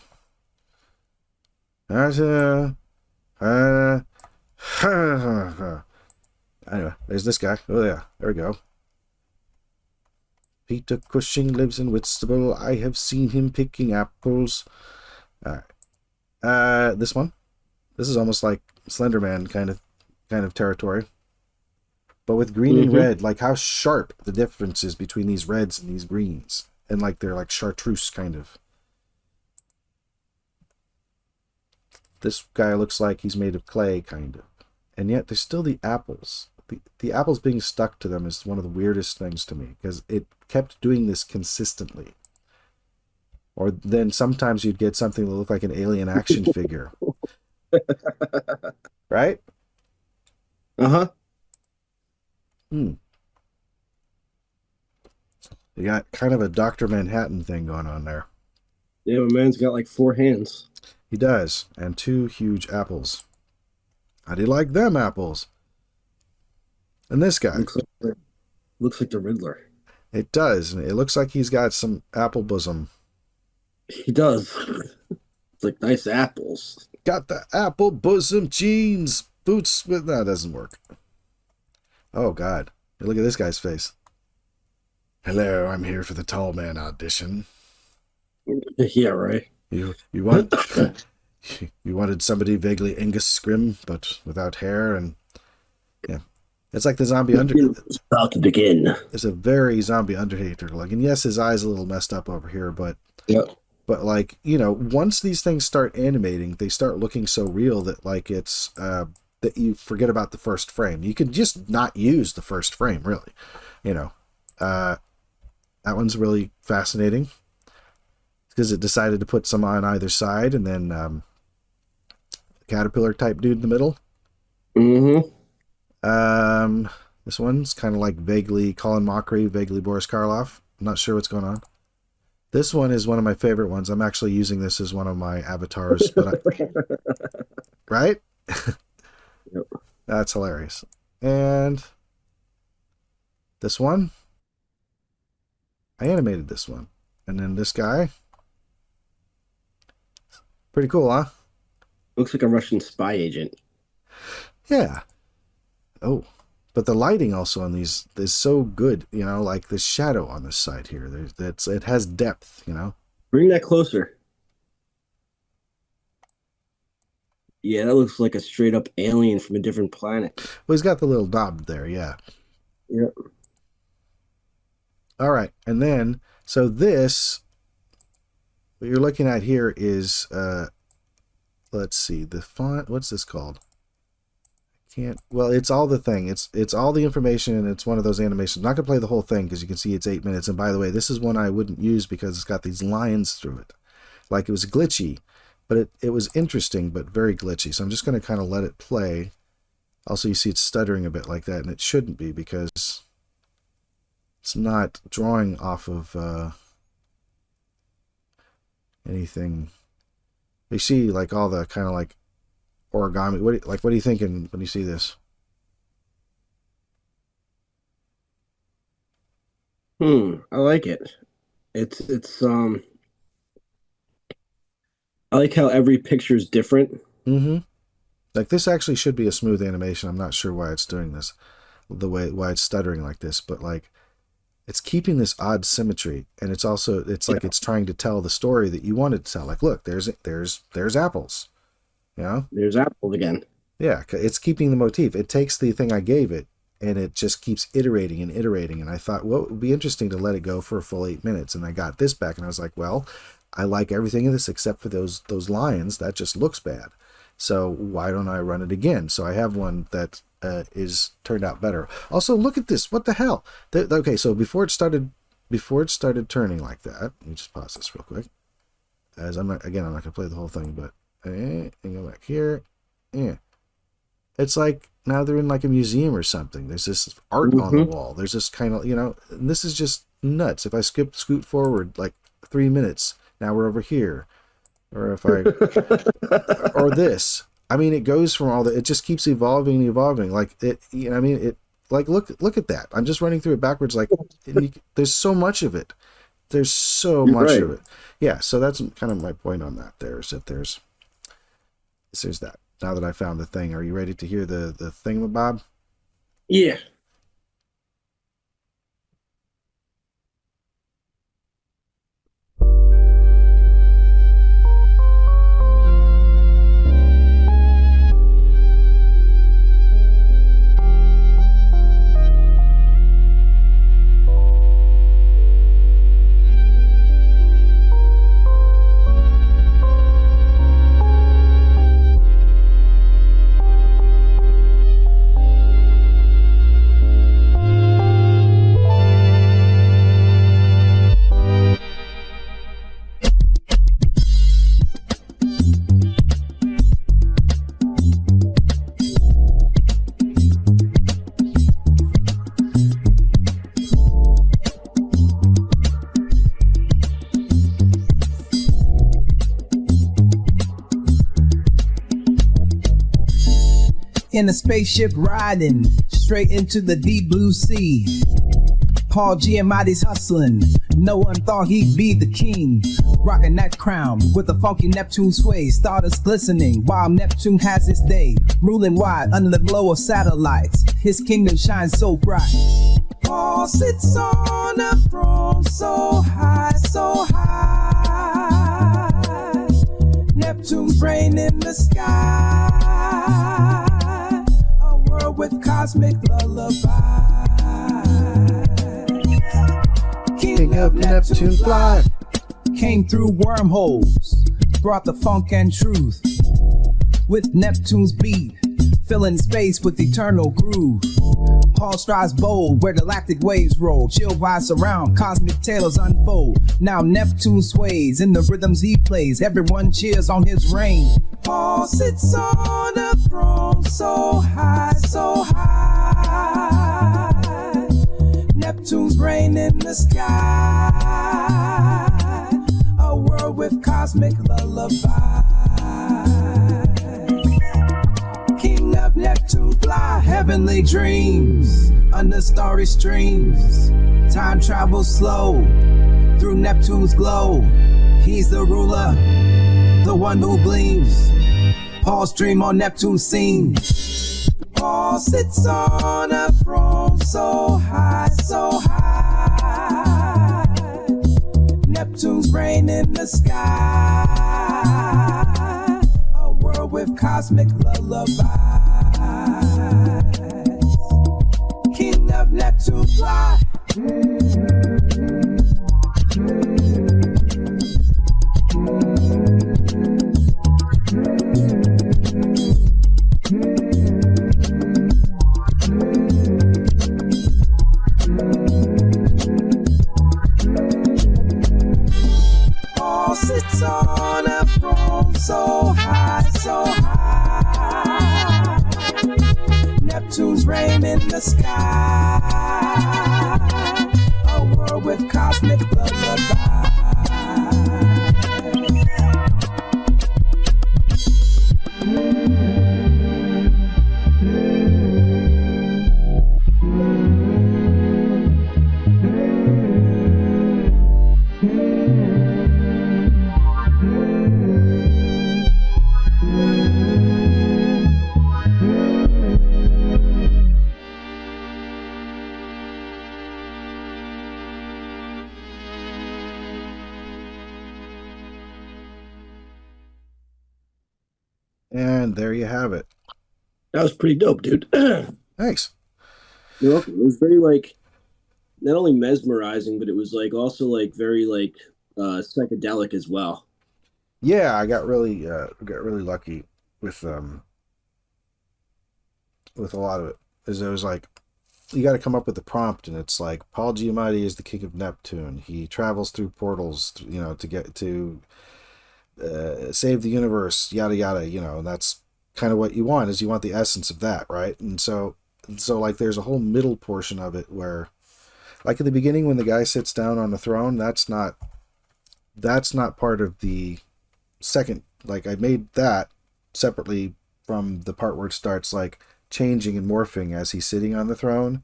Anyway, there's this guy. Oh yeah, there we go. Peter Cushing lives in Whitstable. I have seen him picking apples. All right. This one. This is almost like Slenderman kind of territory, but with green and red. Like how sharp the difference is between these reds and these greens, and like they're like chartreuse kind of. This guy looks like he's made of clay, kind of. And yet there's still the apples. The apples being stuck to them is one of the weirdest things to me, because it kept doing this consistently. Or then sometimes you'd get something that looked like an alien action figure. Right? Uh-huh. You got kind of a Dr. Manhattan thing going on there. Yeah, my man's got like 4 hands. He does, and 2 huge apples. How do you like them apples? And this guy. Looks like the Riddler. It does, and it looks like he's got some apple bosom. He does. It's like nice apples. Got the apple bosom jeans boots with that doesn't work. Oh, God. Look at this guy's face. Hello, I'm here for the tall man audition. Yeah, right. You want you wanted somebody vaguely Angus Scrim, but without hair, and yeah, it's like the zombie It's about to begin. It's a very zombie Undertaker look, and yes, his eye's a little messed up over here, but Yep. but like once these things start animating, they start looking so real that like it's that you forget about the first frame. You can just not use the first frame, really. That one's really fascinating because it decided to put some on either side, and then caterpillar type dude in the middle. Mm-hmm. This one's kind of like vaguely Colin Mockery, vaguely Boris Karloff. I'm not sure what's going on. This one is one of my favorite ones. I'm actually using this as one of my avatars, but right? Yep. That's hilarious. And this one, I animated this one. And then this guy, pretty cool, huh? Looks like a Russian spy agent. Yeah. Oh, but the lighting also on these is so good, like the shadow on this side here. It has depth, Bring that closer. Yeah, that looks like a straight up alien from a different planet. Well, he's got the little knob there, yeah. Yep. All right, and then, so this, what you're looking at here is, let's see, the font, what's this called? It's all the thing. It's all the information, and it's one of those animations. I'm not going to play the whole thing because you can see it's 8 minutes. And by the way, this is one I wouldn't use because it's got these lines through it. Like it was glitchy, but it was interesting, but very glitchy. So I'm just going to kind of let it play. Also, you see it's stuttering a bit like that, and it shouldn't be because it's not drawing off of anything. You see like all the kind of like origami. What are you thinking when you see this? I like it. It's I like how every picture is different. Mm-hmm. Like this actually should be a smooth animation. I'm not sure why it's doing this, why it's stuttering like this, but like it's keeping this odd symmetry, and it's like it's trying to tell the story that you wanted to tell. Like, look, there's apples, There's Apple again. Yeah, it's keeping the motif. It takes the thing I gave it, and it just keeps iterating and iterating. And I thought, well, it would be interesting to let it go for a full 8 minutes. And I got this back, and I was like, well, I like everything in this except for those lions. That just looks bad. So why don't I run it again? So I have one that is turned out better. Also, look at this. What the hell? Okay, so before it started turning like that, let me just pause this real quick. As I'm not going to play the whole thing, but and go back here. Yeah. It's like now they're in like a museum or something. There's this art on the wall. There's this kind of, and this is just nuts. If I scoot forward like 3 minutes, now we're over here. Or if I, or this. I mean, it goes from it just keeps evolving and evolving. Like it, like, look at that. I'm just running through it backwards. Like there's so much of it. There's so much of it. Yeah. So that's kind of my point on that there, is that there's that. Now that I found the thing, are you ready to hear the thingamabob? Yeah. In a spaceship riding straight into the deep blue sea. Paul Giamatti's hustling, No one thought he'd be the king, rocking that crown with a funky Neptune sway. Stardust glistening while Neptune has its day, ruling wide under the glow of satellites. His kingdom shines so bright. Paul sits on a throne so high, so high. Neptune's reign in the sky, a world with cosmic lullaby. King of Neptune fly came through wormholes, brought the funk and truth with Neptune's beat, filling space with eternal groove. Paul strides bold where galactic waves roll, chill vibes surround, cosmic tales unfold. Now Neptune sways in the rhythms he plays, everyone cheers on his reign. Paul sits on a throne so high, so high. Neptune's reign in the sky, a world with cosmic lullaby. King of Neptune fly, heavenly dreams under starry streams. Time travels slow through Neptune's glow. He's the ruler, the one who gleams. Paul's dream on Neptune's scene. Paul sits on a throne so high, so high. Neptune's reign in the sky, a world with cosmic lullabies. King of Neptune fly. Sits on a throne so high, so high. Neptune's reign in the sky, a world with cosmic lullaby. And there you have it. That was pretty dope, dude. Thanks. You're welcome. It was very like not only mesmerizing, but it was like also like very like psychedelic as well. Yeah, I got really lucky with a lot of it. As it was like, you got to come up with the prompt, and it's like Paul Giamatti is the king of Neptune. He travels through portals, to get to save the universe, yada yada. And that's kind of what you want. Is you want the essence of that, right? And so like, there's a whole middle portion of it where, like at the beginning when the guy sits down on the throne, that's not part of the second. Like, I made that separately from the part where it starts like changing and morphing as he's sitting on the throne,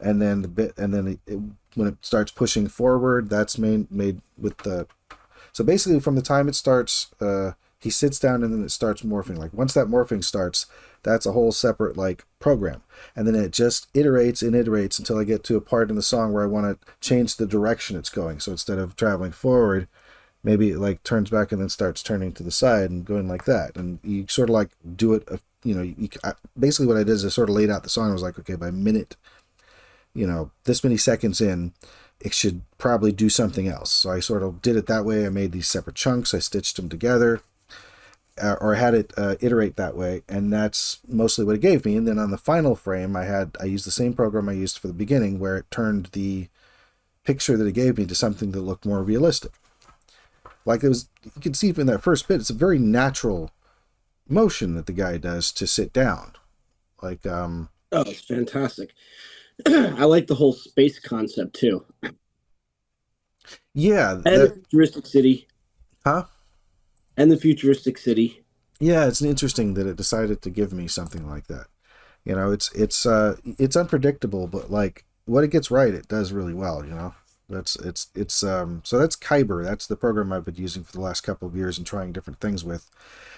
and then when it starts pushing forward, that's made with the. So basically, from the time it starts, he sits down and then it starts morphing. Like, once that morphing starts, that's a whole separate like program, and then it just iterates and iterates until I get to a part in the song where I want to change the direction it's going. So instead of traveling forward, maybe it like turns back and then starts turning to the side and going like that. And you sort of like do it. Basically what I did is I sort of laid out the song. I was like, okay, by minute, this many seconds in, it should probably do something else. So I sort of did it that way. I made these separate chunks. I stitched them together, or had it iterate that way. And that's mostly what it gave me. And then on the final frame, I used the same program I used for the beginning, where it turned the picture that it gave me to something that looked more realistic. Like, it was, you can see in that first bit, it's a very natural motion that the guy does to sit down. Like, oh, it's fantastic. I like the whole space concept too. Yeah. And the futuristic city. Huh? And the futuristic city. Yeah, it's interesting that it decided to give me something like that. It's unpredictable, but like, what it gets right, it does really well, So that's Kyber. That's the program I've been using for the last couple of years and trying different things with.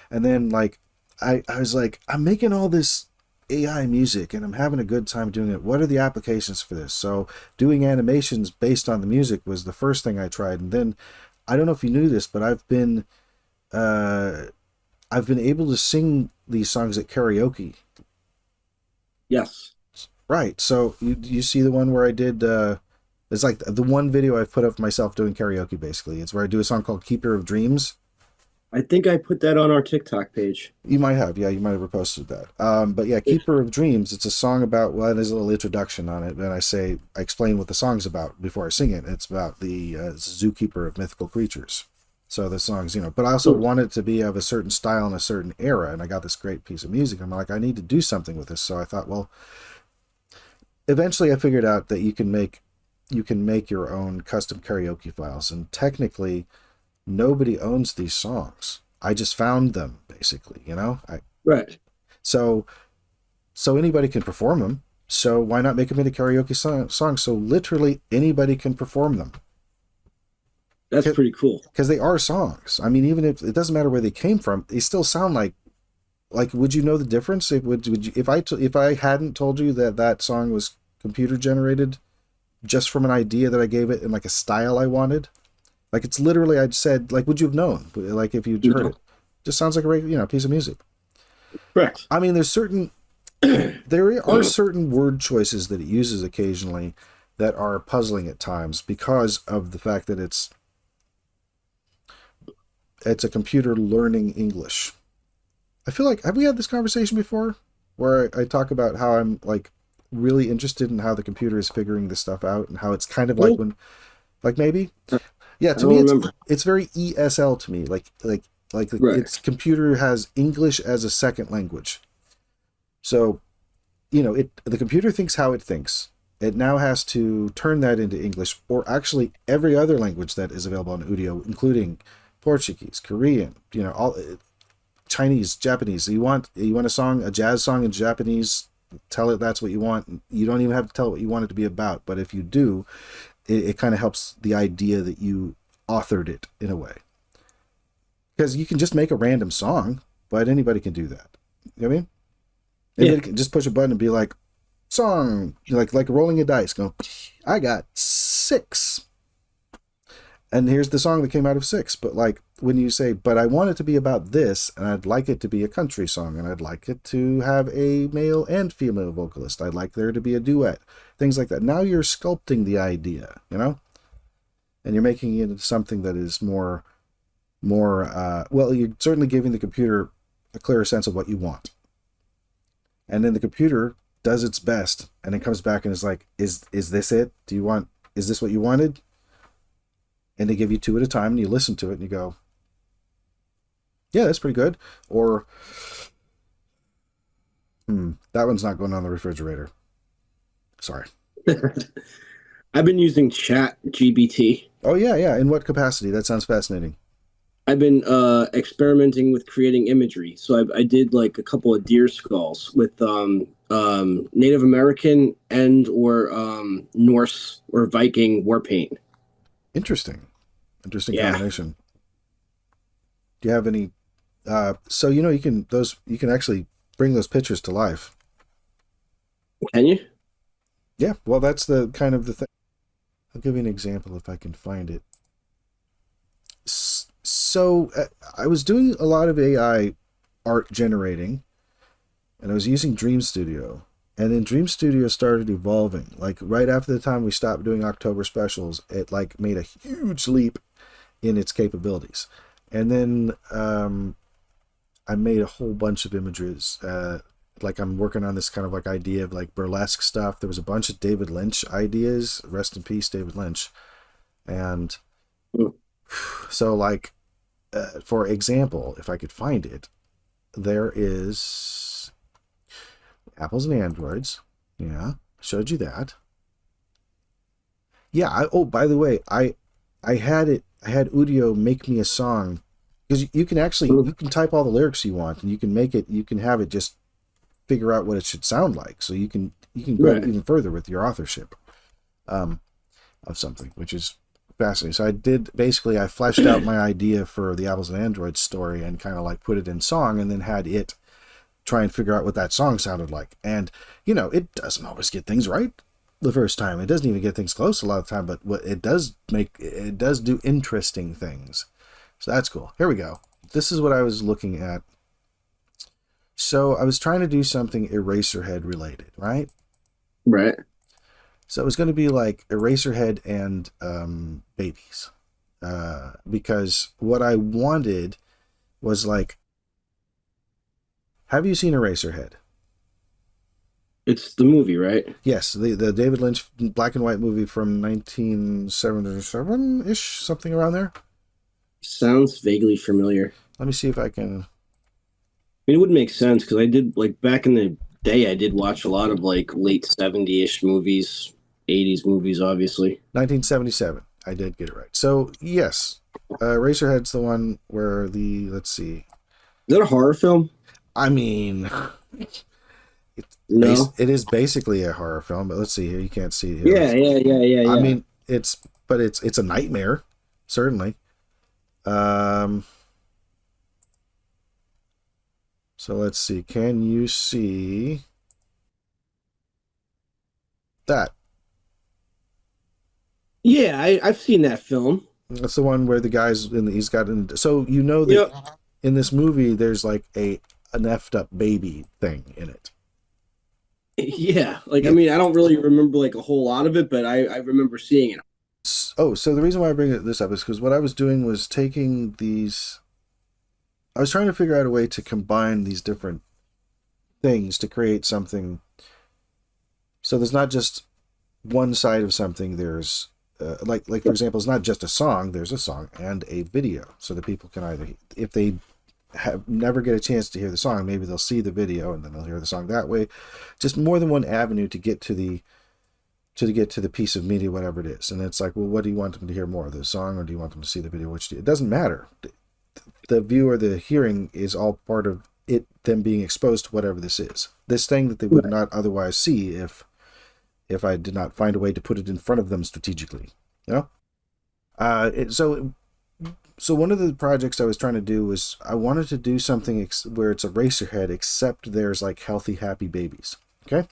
And then like I was like, I'm making all this AI music and I'm having a good time doing it. What are the applications for this? So doing animations based on the music was the first thing I tried. And then I don't know if you knew this, but I've been able to sing these songs at karaoke. Yes. Right. So you see the one where I did it's like the one video I've put up myself doing karaoke basically. It's where I do a song called Keeper of Dreams. I think I put that on our TikTok page. You might have, yeah, you might have reposted that. But yeah, Keeper of Dreams, it's a song about, well, there's a little introduction on it, and I explain what the song's about before I sing it. It's about the zookeeper of mythical creatures. So the song's, but I also wanted it to be of a certain style and a certain era, and I got this great piece of music. I'm like, I need to do something with this. So I thought, well, eventually I figured out that you can make your own custom karaoke files, and technically nobody owns these songs. I just found them basically, Right. So anybody can perform them. So why not make them into karaoke songs? So literally anybody can perform them. That's pretty cool. Because they are songs. I mean, even if it doesn't matter where they came from, they still sound like. Would you know the difference? If I hadn't told you that song was computer generated, just from an idea that I gave it in like a style I wanted? Like it's literally, I'd said, like, would you have known? Like if you'd heard it, just sounds like a regular, piece of music. Correct. I mean, there are certain word choices that it uses occasionally that are puzzling at times because of the fact that it's a computer learning English. I feel like, have we had this conversation before where I talk about how I'm like really interested in how the computer is figuring this stuff out and how it's kind of like when, like maybe. Yeah, to me, it's very ESL to me. Like right. Its computer has English as a second language. So, the computer thinks how it thinks. It now has to turn that into English, or actually every other language that is available on Udio, including Portuguese, Korean, all Chinese, Japanese. So you want a jazz song in Japanese, tell it that's what you want. You don't even have to tell it what you want it to be about, but if you do, it kind of helps the idea that you authored it in a way. Because you can just make a random song, but anybody can do that. You know what I mean? Anybody can just push a button and be like, song, like rolling a dice, go, I got 6. And here's the song that came out of 6. But like when you say, but I want it to be about this, and I'd like it to be a country song, and I'd like it to have a male and female vocalist. I'd like there to be a duet, things like that. Now you're sculpting the idea, and you're making it into something that is more, well, you're certainly giving the computer a clearer sense of what you want. And then the computer does its best, and it comes back and is like, is this it? Is this what you wanted? And they give you 2 at a time, and you listen to it, and you go, yeah, that's pretty good. Or, that one's not going on the refrigerator. Sorry. I've been using Chat GBT. Oh, yeah. In what capacity? That sounds fascinating. I've been experimenting with creating imagery. So I did like a couple of deer skulls with Native American and or Norse or Viking war paint. Interesting combination. Do you have any? So you can actually bring those pictures to life. Can you? Yeah. Well, that's the kind of the thing. I'll give you an example if I can find it. So I was doing a lot of AI art generating, and I was using Dream Studio. And then Dream Studio started evolving. Like right after the time we stopped doing October specials, it like made a huge leap in its capabilities. And then I made a whole bunch of images. Like I'm working on this kind of like idea of like burlesque stuff. There was a bunch of David Lynch ideas. Rest in peace, David Lynch. And so like, for example, if I could find it, there is apples and androids. Yeah, showed you that. Yeah. By the way, I had Udio make me a song, because you can actually you can type all the lyrics you want, and you can have it just figure out what it should sound like. So you can go even further with your authorship. of something, which is fascinating. So I fleshed out my idea for the Apples and Androids story and kind of like put it in song and then had it try and figure out what that song sounded like. And, it doesn't always get things right the first time. It doesn't even get things close a lot of the time, but what it does do interesting things. So that's cool. Here we go. This is what I was looking at. So I was trying to do something Eraserhead related, right? Right. So it was going to be like Eraserhead and babies. Because what I wanted was like, have you seen Eraserhead? It's the movie, right? Yes, the David Lynch black and white movie from 1977-ish, something around there. Sounds vaguely familiar. Let me see if I can... It would make sense because I did, like, back in the day, I did watch a lot of, like, late 70-ish movies, 80s movies, obviously. 1977. I did get it right. So, yes, Eraserhead's the one where let's see. Is that a horror film? I mean, No. it is basically a horror film, but let's see here. You can't see it here. Yeah. I mean, it's a nightmare, certainly. So let's see. Can you see that? Yeah, I've seen that film. That's the one where the guy's he's got so that in this movie there's like an effed up baby thing in it. Yeah, like I mean, I don't really remember like a whole lot of it, but I remember seeing it. Oh, so the reason why I bring this up is because what I was doing was taking these. I was trying to figure out a way to combine these different things to create something. So there's not just one side of something. There's like for example, it's not just a song. There's a song and a video, so that people can either, if they never get a chance to hear the song, maybe they'll see the video and then they'll hear the song that way. Just more than one avenue to get to the piece of media, whatever it is. And it's like, well, what do you want them to hear more, the song, or do you want them to see the video? It doesn't matter. The view or the hearing is all part of it, them being exposed to whatever this is. This thing that they would not otherwise see if I did not find a way to put it in front of them strategically. So one of the projects I was trying to do was I wanted to do something where it's Eraserhead, except there's like healthy, happy babies. Okay.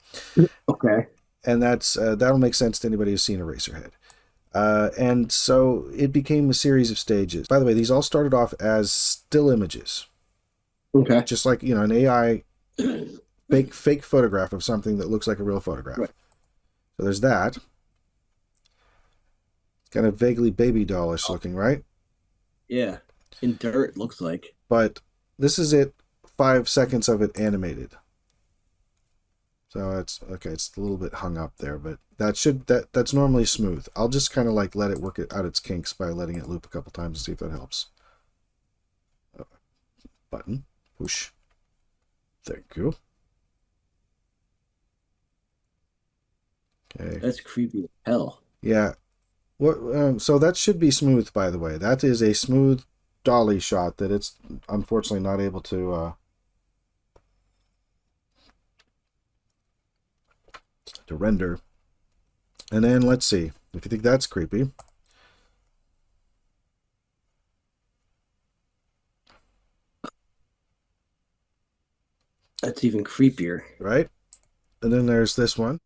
And that'll make sense to anybody who's seen Eraserhead. And so it became a series of stages. By the way, these all started off as still images. Okay. Just like, an AI fake photograph of something that looks like a real photograph. Right. So there's that. It's kind of vaguely baby dollish looking, right? Yeah. In dirt, looks like. But this is it, 5 seconds of it animated. So it's okay, it's a little bit hung up there, but that's normally smooth. I'll just kind of like let it work out its kinks by letting it loop a couple times and see if that helps. Button, push. Thank you. Okay. That's creepy as hell. Yeah. So that should be smooth, by the way. That is a smooth dolly shot that it's unfortunately not able to render. And then let's see if you think that's creepy. That's even creepier. Right? And then there's this one.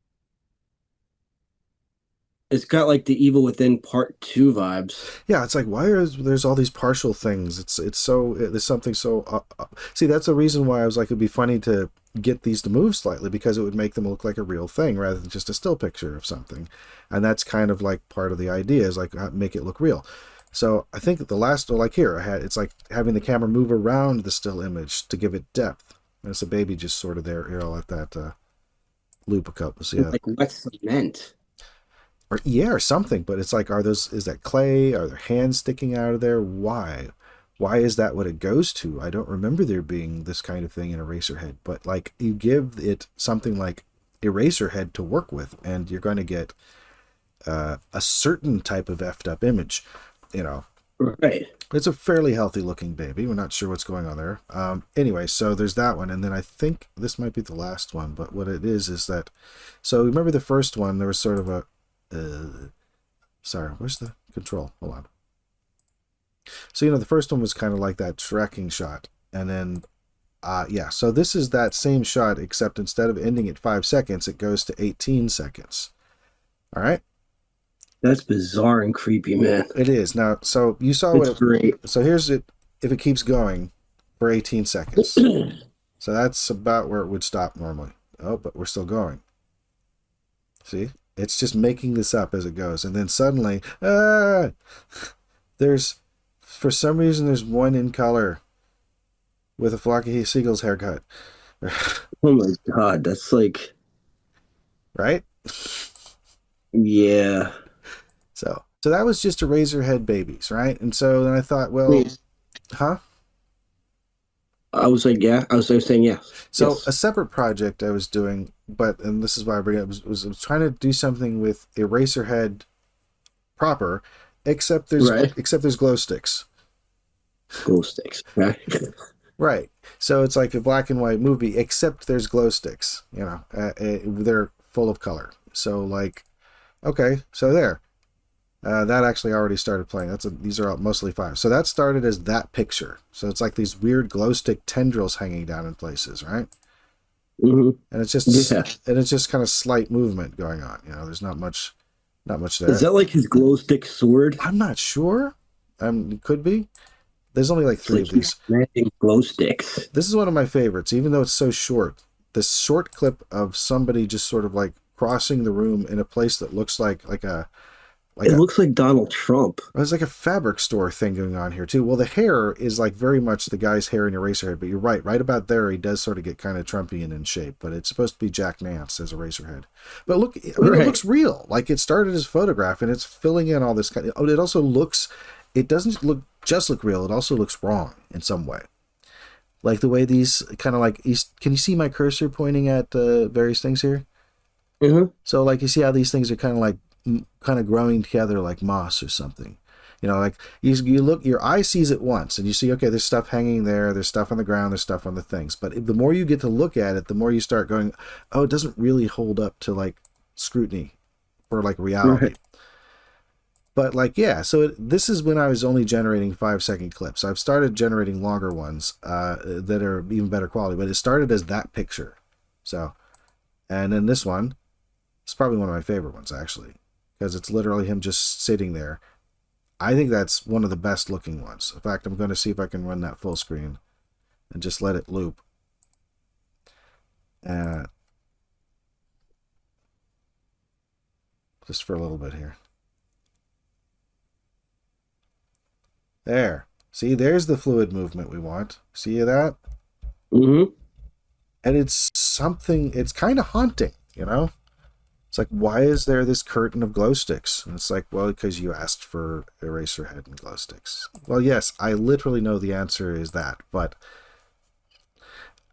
It's got like the Evil Within Part 2 vibes. Yeah, it's like, why there's all these partial things? There's something so... See, that's the reason why I was like, it'd be funny to get these to move slightly, because it would make them look like a real thing rather than just a still picture of something. And that's kind of like part of the idea, is like make it look real. So I think that the last, like here, it's like having the camera move around the still image to give it depth. And it's a baby just sort of there. Here, I'll let that loop a couple. So, yeah. Like wet cement. Or something, but it's like, is that clay? Are there hands sticking out of there? Why is that what it goes to? I don't remember there being this kind of thing in Eraserhead, but like, you give it something like Eraserhead to work with, and you're going to get a certain type of effed up image, Right. It's a fairly healthy looking baby. We're not sure what's going on there. Anyway, so there's that one. And then I think this might be the last one, but what it is that, so remember the first one, there was sort of Sorry, where's the control? Hold on. So, the first one was kind of like that tracking shot. And then, yeah, so this is that same shot, except instead of ending at 5 seconds, it goes to 18 seconds. All right? That's bizarre and creepy, man. It is. Now, so you saw It's great. So here's it, if it keeps going for 18 seconds. So that's about where it would stop normally. Oh, but we're still going. See? It's just making this up as it goes. And then suddenly, for some reason, there's one in color with a flock of seagulls haircut. Oh my God, that's like, Right? yeah. So that was just Eraserhead babies, right? And so then I thought, well, huh? I was like, yeah. I was saying yes. So Yes. a separate project I was doing, and this is why I bring it up, was trying to do something with Eraserhead proper, except there's glow sticks. Glow sticks. Right. Right. So it's like a black and white movie, except there's glow sticks. They're full of color. So like, okay, so there. That actually already started playing. These are mostly 5. So that started as that picture. So it's like these weird glow stick tendrils hanging down in places, right? Mm-hmm. And it's just kind of slight movement going on. There's not much there. Is that like his glow stick sword? I'm not sure. It could be. There's only like 3 of these. Glow sticks. This is one of my favorites, even though it's so short. This short clip of somebody just sort of like crossing the room in a place that looks like it looks like Donald Trump. There's like a fabric store thing going on here too. Well, the hair is like very much the guy's hair in Eraserhead, but you're right. Right about there, he does sort of get kind of Trumpian in shape, but it's supposed to be Jack Nance as Eraserhead. But look, It looks real. Like it started as a photograph, and it's filling in all this kind of. Oh, it also looks. It doesn't look real. It also looks wrong in some way. Like the way these kind of like. Can you see my cursor pointing at various things here? Mm-hmm. So like you see how these things are kind of growing together like moss or something. Like you look, your eye sees it once and you see, okay, there's stuff hanging there's stuff on the ground, there's stuff on the things. But the more you get to look at it, the more you start going, oh, it doesn't really hold up to like scrutiny or like reality. Right. But like, yeah, so this is when I was only generating 5-second clips. I've started generating longer ones that are even better quality, but it started as that picture. So, and then this one, it's probably one of my favorite ones actually, because it's literally him just sitting there. I think that's one of the best looking ones. In fact, I'm going to see if I can run that full screen and just let it loop. Just for a little bit here. There. See, there's the fluid movement we want. See that? Mm-hmm. And it's kind of haunting, It's like, why is there this curtain of glow sticks? And it's like, well, because you asked for Eraserhead and glow sticks. Well, yes, I literally know the answer is that, but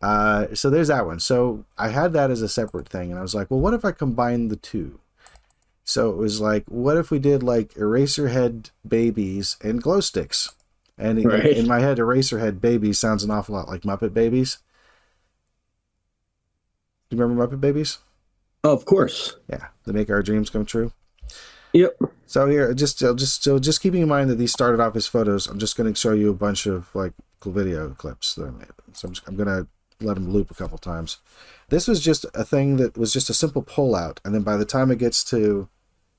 so there's that one. So I had that as a separate thing, and I was like, well, what if I combined the two? So it was like, what if we did like Eraserhead babies and glow sticks? And in my head, Eraserhead babies sounds an awful lot like Muppet Babies. Do you remember Muppet Babies? Oh, of course. Yeah, they make our dreams come true. Yep. So here, just keeping in mind that these started off as photos, I'm just going to show you a bunch of like video clips that I made. So I'm going to let them loop a couple times. This was just a thing that was just a simple pull out, and then by the time it gets to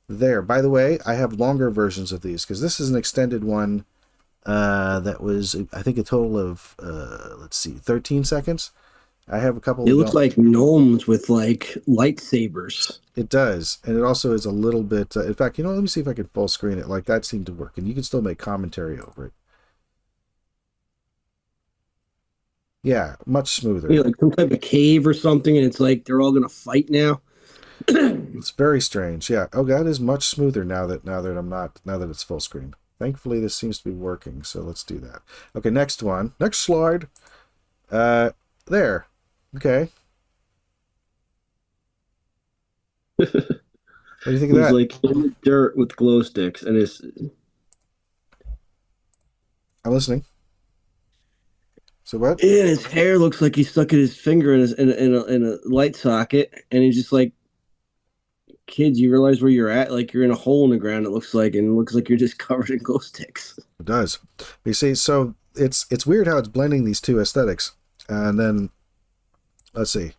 there, by the way, I have longer versions of these because this is an extended one that was, I think, a total of 13 seconds. I have a couple. It looks like gnomes with like lightsabers. It does, and it also is a little bit. In fact, let me see if I can full screen it. Like that seemed to work, and you can still make commentary over it. Yeah, much smoother. Like some type of cave or something, and it's like they're all gonna fight now. It's very strange. Yeah. Oh, that is much smoother now that it's full screen. Thankfully, this seems to be working. So let's do that. Okay, next one. Next slide. There. Okay. What do you think of that? He's like in the dirt with glow sticks, and I'm listening. So what? And his hair looks like he stuck his finger in a light socket, and he's just like kids, you realize where you're at. Like you're in a hole in the ground. It looks like, and it looks like you're just covered in glow sticks. It does. You see, so it's weird how it's blending these two aesthetics. And then let's see.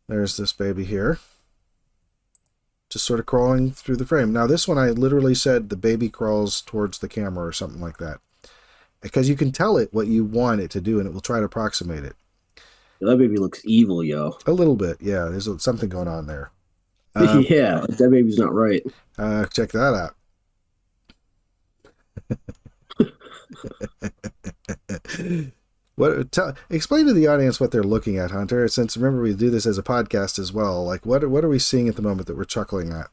There's this baby here, just sort of crawling through the frame. Now this one, I literally said the baby crawls towards the camera or something like that, because you can tell it what you want it to do, and it will try to approximate it. That baby looks evil, yo. A little bit, yeah. There's something going on there. Yeah, like that baby's not right. Check that out. Explain to the audience what they're looking at, Hunter. Since remember we do this as a podcast as well. Like what are we seeing at the moment that we're chuckling at?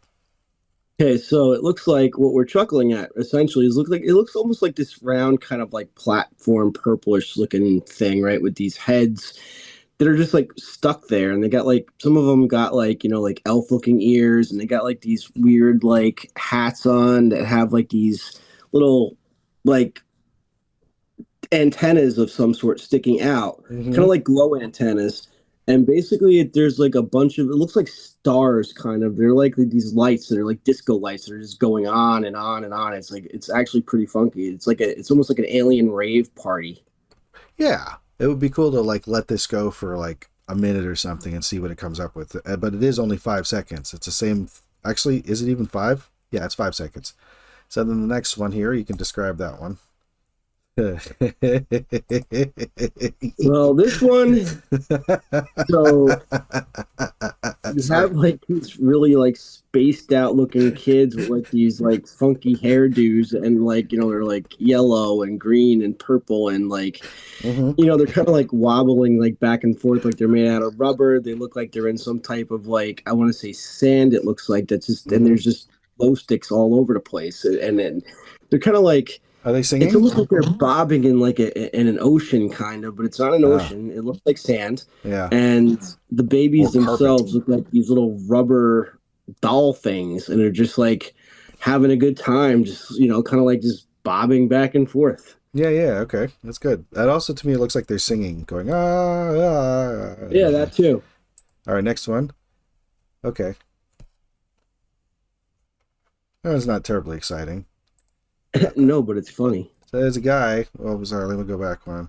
Okay, so it looks like what we're chuckling at essentially is it looks almost like this round kind of like platform purplish looking thing, right? With these heads that are just like stuck there, and they got like some of them got like, you know, like elf looking ears, and they got like these weird like hats on that have like these little like antennas of some sort sticking out, kind of like glow antennas. And basically, there's like a bunch of, it looks like stars, kind of. They're like these lights that are like disco lights that are just going on and on and on. It's like, it's actually pretty funky. It's almost like an alien rave party. Yeah, it would be cool to like let this go for like a minute or something and see what it comes up with. But it is only 5 seconds. It's the same. Actually, is it even 5? Yeah, it's 5 seconds. So then the next one here, you can describe that one. Well, this one, so you have like these really like spaced out looking kids with like these like funky hairdos, and like, you know, they're like yellow and green and purple, and like, you know, they're kind of like wobbling like back and forth, like they're made out of rubber. They look like they're in some type of like, I want to say sand, it looks like. That's just, and there's just glow sticks all over the place, and then they're kind of like, are they singing? it's almost like they're bobbing in like in an ocean, kind of, but it's not an ocean. It looks like sand. Yeah. And the babies Or themselves look like these little rubber doll things, and they're just like having a good time, just, you know, kind of like just bobbing back and forth. Yeah, okay. That's good. That also, to me, it looks like they're singing, going, ah, ah. Yeah, that too. All right, next one. Okay. That was not terribly exciting. No, but it's funny. So there's a guy. Oh, sorry. Let me go back one.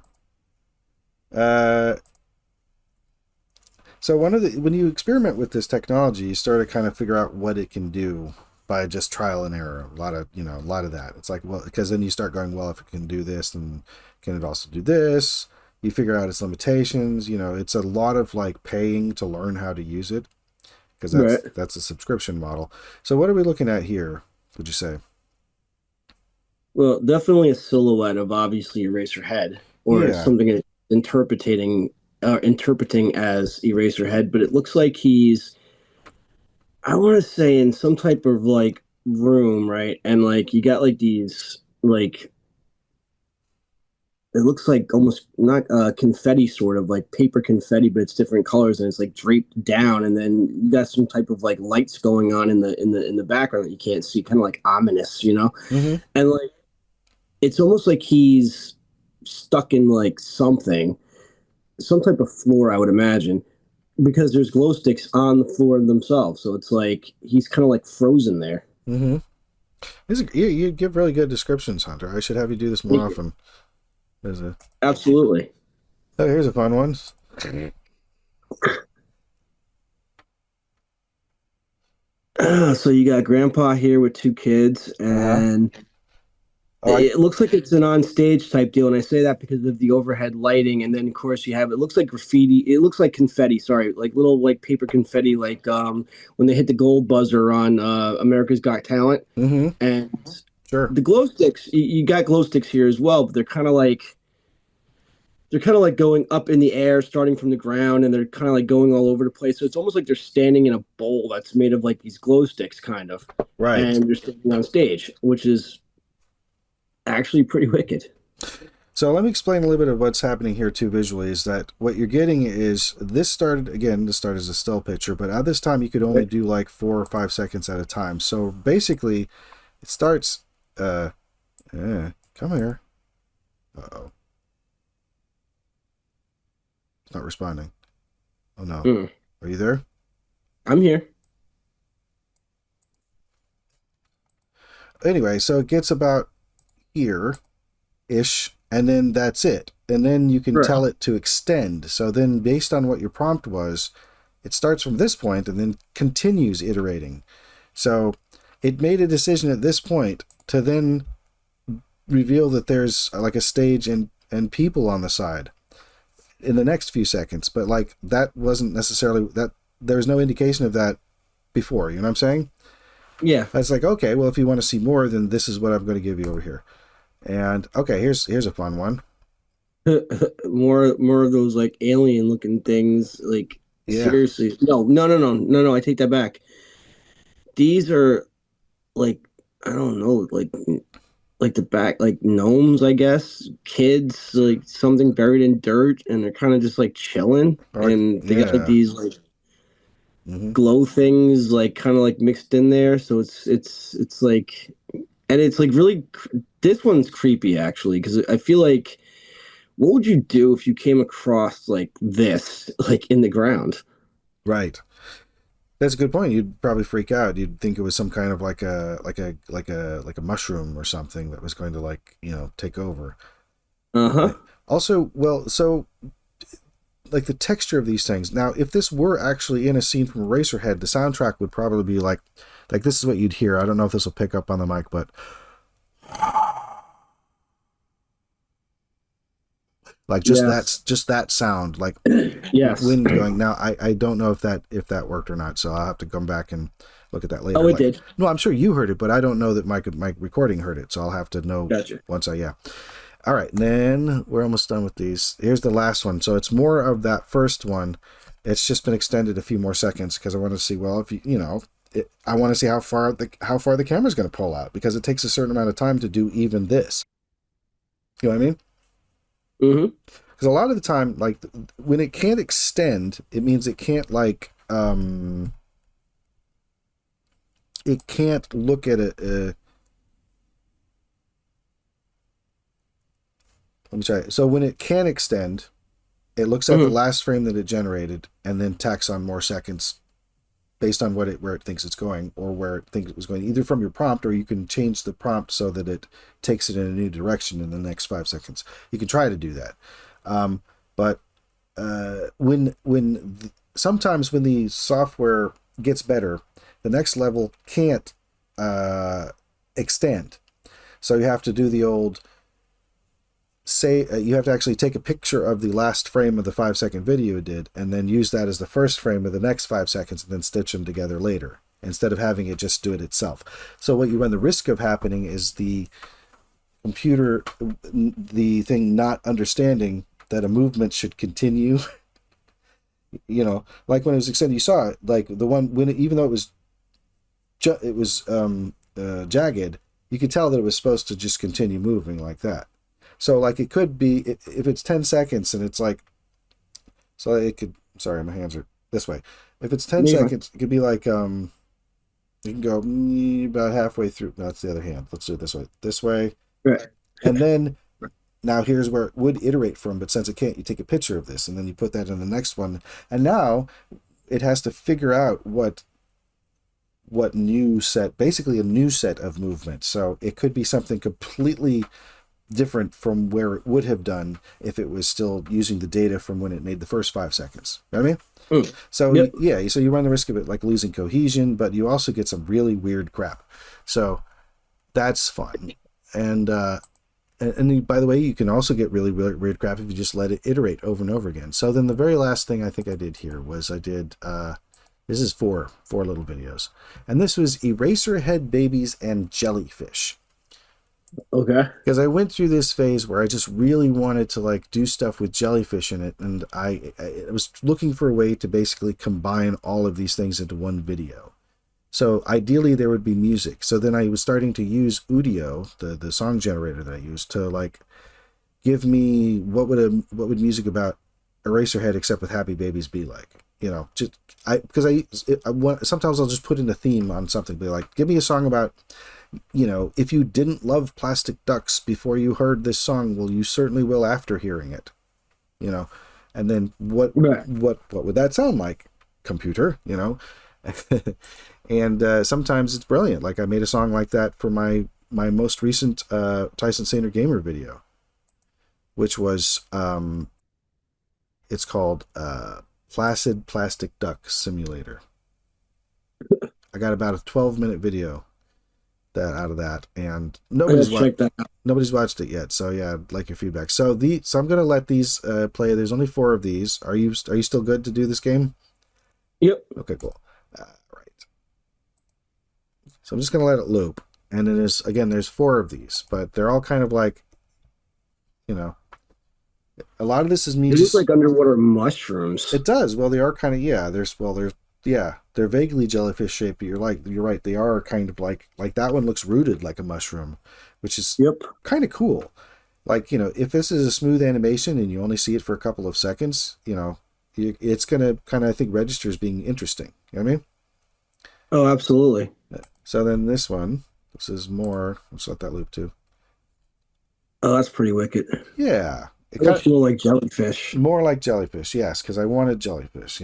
So when you experiment with this technology, you start to kind of figure out what it can do by just trial and error. A lot of that. It's like, well, because then you start going, well, if it can do this, then can it also do this? You figure out its limitations. You know, it's a lot of like paying to learn how to use it, because that's a subscription model. So what are we looking at here, would you say? Well, definitely a silhouette of obviously Eraserhead, or something interpreting as Eraserhead, but it looks like he's, I want to say, in some type of like room, right? And like you got like these like, it looks like almost not confetti, sort of like paper confetti, but it's different colors, and it's like draped down, and then you got some type of like lights going on in the background that you can't see, kind of like ominous, you know? And like, it's almost like he's stuck in like some type of floor, I would imagine, because there's glow sticks on the floor themselves. So it's like he's kind of like frozen there. You give really good descriptions, Hunter. I should have you do this more often. Absolutely. Oh, here's a fun one. So you got Grandpa here with 2 kids, and it looks like it's an on-stage type deal, and I say that because of the overhead lighting, and then of course you have, it looks like graffiti, it looks like confetti, sorry, like little like paper confetti, like when they hit the gold buzzer on America's Got Talent. And the glow sticks, you got glow sticks here as well, but they're kind of like going up in the air, starting from the ground, and they're kind of like going all over the place. So it's almost like they're standing in a bowl that's made of like these glow sticks, kind of. Right. And they're standing on stage, which is actually pretty wicked. So let me explain a little bit of what's happening here too visually. Is that what you're getting is, this started as a still picture, but at this time you could only do like 4 or 5 seconds at a time. So basically it starts come here. Uh-oh. It's not responding. Oh no. Are you there? I'm here. anyway, so it gets about here ish, and then that's it. And then you can Right. tell it to extend. So then, based on what your prompt was, it starts from this point and then continues iterating. So it made a decision at this point to then reveal that there's like a stage and people on the side in the next few seconds. But like that wasn't necessarily that. There was no indication of that before. You know what I'm saying? Yeah. I was like, okay, well, if you want to see more, then this is what I'm going to give you over here. And okay, here's a fun one. more of those like alien looking things. Like Yeah. seriously, no. I take that back. These are like I don't know, like the back like gnomes, I guess. Kids, like something buried in dirt, and they're kind of just like chilling, and they got like these like glow things, like kind of like mixed in there. So it's like, and it's like really. This one's creepy actually because I feel like. What would you do if you came across like this, like in the ground? Right. That's a good point. You'd probably freak out. You'd think it was some kind of like a mushroom or something that was going to like, take over. Uh-huh. Also, well, so like the texture of these things. Now, if this were actually in a scene from Eraserhead, the soundtrack would probably be like this is what you'd hear. I don't know if this will pick up on the mic, but like just that sound, like yes. wind going. Now I don't know if that worked or not, so I'll have to come back and look at that later. Oh, it did. No, I'm sure you heard it, but I don't know that my recording heard it, so I'll have to know. Gotcha. Once all right, and then we're almost done with these. Here's the last one. So it's more of that first one. It's just been extended a few more seconds because I want to see, well, if I want to see how far the camera's going to pull out, because it takes a certain amount of time to do even this. You know what I mean? Mm-hmm. Because a lot of the time, like when it can't extend, it means it can't it can't look at it. Let me try. So when it can extend, it looks at the last frame that it generated and then tacks on more seconds based on where it thinks it's going, or where it thinks it was going, either from your prompt, or you can change the prompt so that it takes it in a new direction in the next 5 seconds. You can try to do that. But sometimes when the software gets better, the next level can't extend. So you have to do the old you have to actually take a picture of the last frame of the 5-second video it did, and then use that as the first frame of the next 5 seconds, and then stitch them together later, instead of having it just do it itself. So what you run the risk of happening is the computer, the thing not understanding that a movement should continue. Like when it was extended, you saw it, like the one when even though it was jagged, you could tell that it was supposed to just continue moving like that. So like it could be, if it's 10 seconds and it's like, so it could, sorry, my hands are this way. If it's 10 seconds, it could be like, you can go about halfway through. No, that's the other hand. Let's do it this way. This way. Right. And then, now here's where it would iterate from, but since it can't, you take a picture of this and then you put that in the next one. And now it has to figure out what new set, basically a new set of movements. So it could be something completely different from where it would have done if it was still using the data from when it made the first 5 seconds. You know what I mean? So yep. So you run the risk of it like losing cohesion, but you also get some really weird crap. So that's fun. And by the way, you can also get really weird crap if you just let it iterate over and over again. So then the very last thing I think I did here was this is four little videos, and this was Eraserhead babies and jellyfish. Okay. Because I went through this phase where I just really wanted to like do stuff with jellyfish in it, and I was looking for a way to basically combine all of these things into one video. So ideally there would be music. So then I was starting to use Udio, the song generator that I used, to like give me what would music about Eraserhead except with Happy Babies be like? Sometimes I'll just put in a theme on something, be like, give me a song about, if you didn't love plastic ducks before you heard this song, well, you certainly will after hearing it, and then what would that sound like, computer, And sometimes it's brilliant. Like I made a song like that for my most recent Tyson Saner Gamer video, which was it's called Placid Plastic Duck Simulator. I got about a 12-minute video out of that, and nobody's watched it yet. So yeah, I'd like your feedback. So I'm gonna let these play. There's only 4 of these. Are you still good to do this game? Yep. Okay, cool. Right. So I'm just gonna let it loop, and then there's 4 of these, but they're all kind of like, a lot of this is me. It looks like underwater mushrooms. It does. Well, they are kind of they're vaguely jellyfish shaped, but you're right. They are kind of like that one looks rooted like a mushroom, which is kind of cool. Like, if this is a smooth animation and you only see it for a couple of seconds, it's going to kind of, I think, register as being interesting. You know what I mean? Oh, absolutely. So then this is more, let's let that loop too. Oh, that's pretty wicked. Yeah. It looks more like jellyfish. More like jellyfish, yes, because I wanted jellyfish.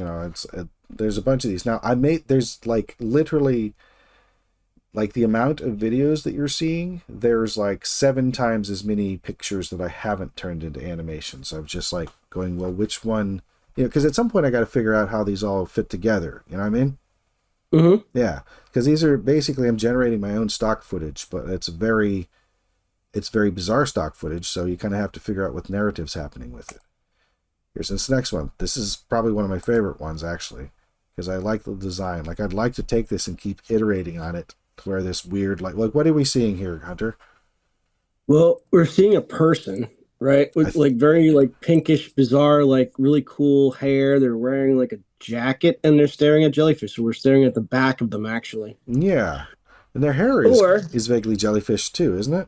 There's a bunch of these. Now, there's like literally, like the amount of videos that you're seeing, there's like 7 times as many pictures that I haven't turned into animations. So I'm just like going, well, which one, because at some point I got to figure out how these all fit together. You know what I mean? Mm-hmm. Yeah, because these are basically, I'm generating my own stock footage, but it's very bizarre stock footage, so you kind of have to figure out what narrative's happening with it. Here's this next one. This is probably one of my favorite ones, actually, because I like the design. Like, I'd like to take this and keep iterating on it to where this weird, like what are we seeing here, Hunter? Well, we're seeing a person, right? With very like pinkish, bizarre, like really cool hair. They're wearing like a jacket and they're staring at jellyfish. So we're staring at the back of them, actually. Yeah. And their hair is vaguely jellyfish too, isn't it?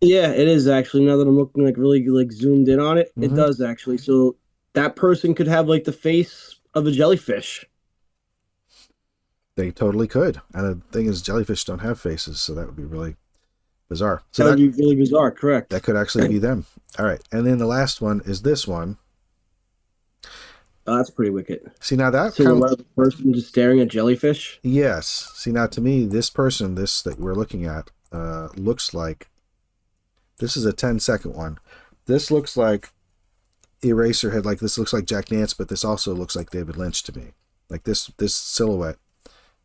Yeah, it is actually. Now that I'm looking like really like zoomed in on it, Mm-hmm. It does actually. So that person could have like the face of a jellyfish. They totally could. And the thing is, jellyfish don't have faces, so that would be really bizarre. So that would be really bizarre, correct. That could actually be them. All right. And then the last one is this one. Oh, that's pretty wicked. See, now that silhouette of a person just staring at jellyfish? Yes. See, now to me, this person, that we're looking at, looks like, this is a 10-second one. This looks like Eraserhead, like this looks like Jack Nance, but this also looks like David Lynch to me. Like this silhouette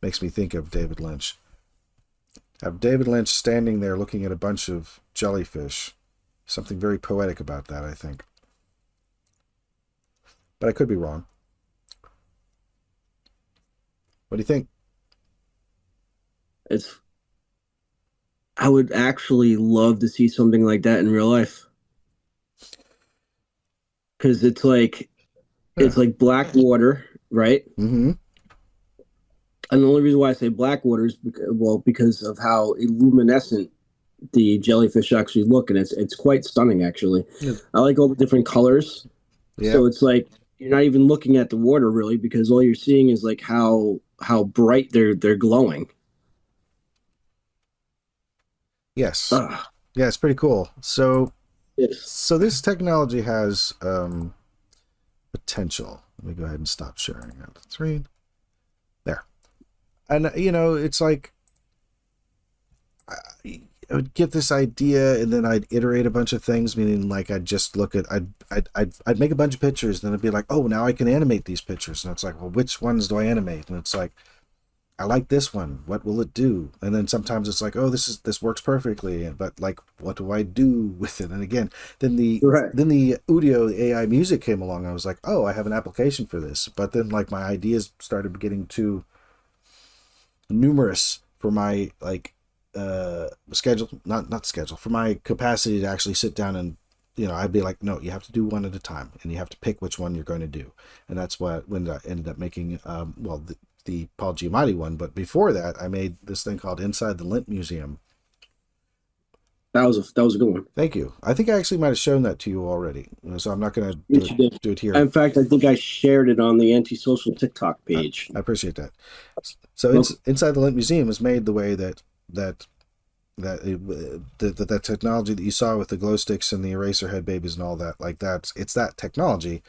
makes me think of David Lynch. Have David Lynch standing there looking at a bunch of jellyfish. Something very poetic about that, I think. But I could be wrong. What do you think? I would actually love to see something like that in real life. Because it's like black water, right? Mm-hmm. And the only reason why I say black water is because of how luminescent the jellyfish actually look, and it's quite stunning actually. Yeah. I like all the different colors. Yeah. So it's like you're not even looking at the water really, because all you're seeing is like how bright they're glowing. Yes. Yeah, it's pretty cool. So this technology has potential. Let me go ahead and stop sharing out the screen. There. And, it's like I would get this idea and then I'd iterate a bunch of things, meaning like I'd just look at, I'd make a bunch of pictures and then it'd be like, oh, now I can animate these pictures. And it's like, well, which ones do I animate? And it's like, I like this one. What will it do? And then sometimes it's like, oh, this works perfectly. But like, what do I do with it? And again, then the Udio, the AI music came along. I was like, oh, I have an application for this. But then like my ideas started getting too numerous for my schedule, not schedule, for my capacity to actually sit down and, I'd be like, no, you have to do one at a time and you have to pick which one you're going to do. And that's when I ended up making, the Paul Giamatti one, but before that, I made this thing called Inside the Lint Museum. That was a good one. Thank you. I think I actually might have shown that to you already, so I'm not going to do it here. In fact, I think I shared it on the Antisocial TikTok page. I appreciate that. So Inside the Lint Museum is made the way that technology that you saw with the Glowsticks and the Eraserhead babies and all that, like it's that technology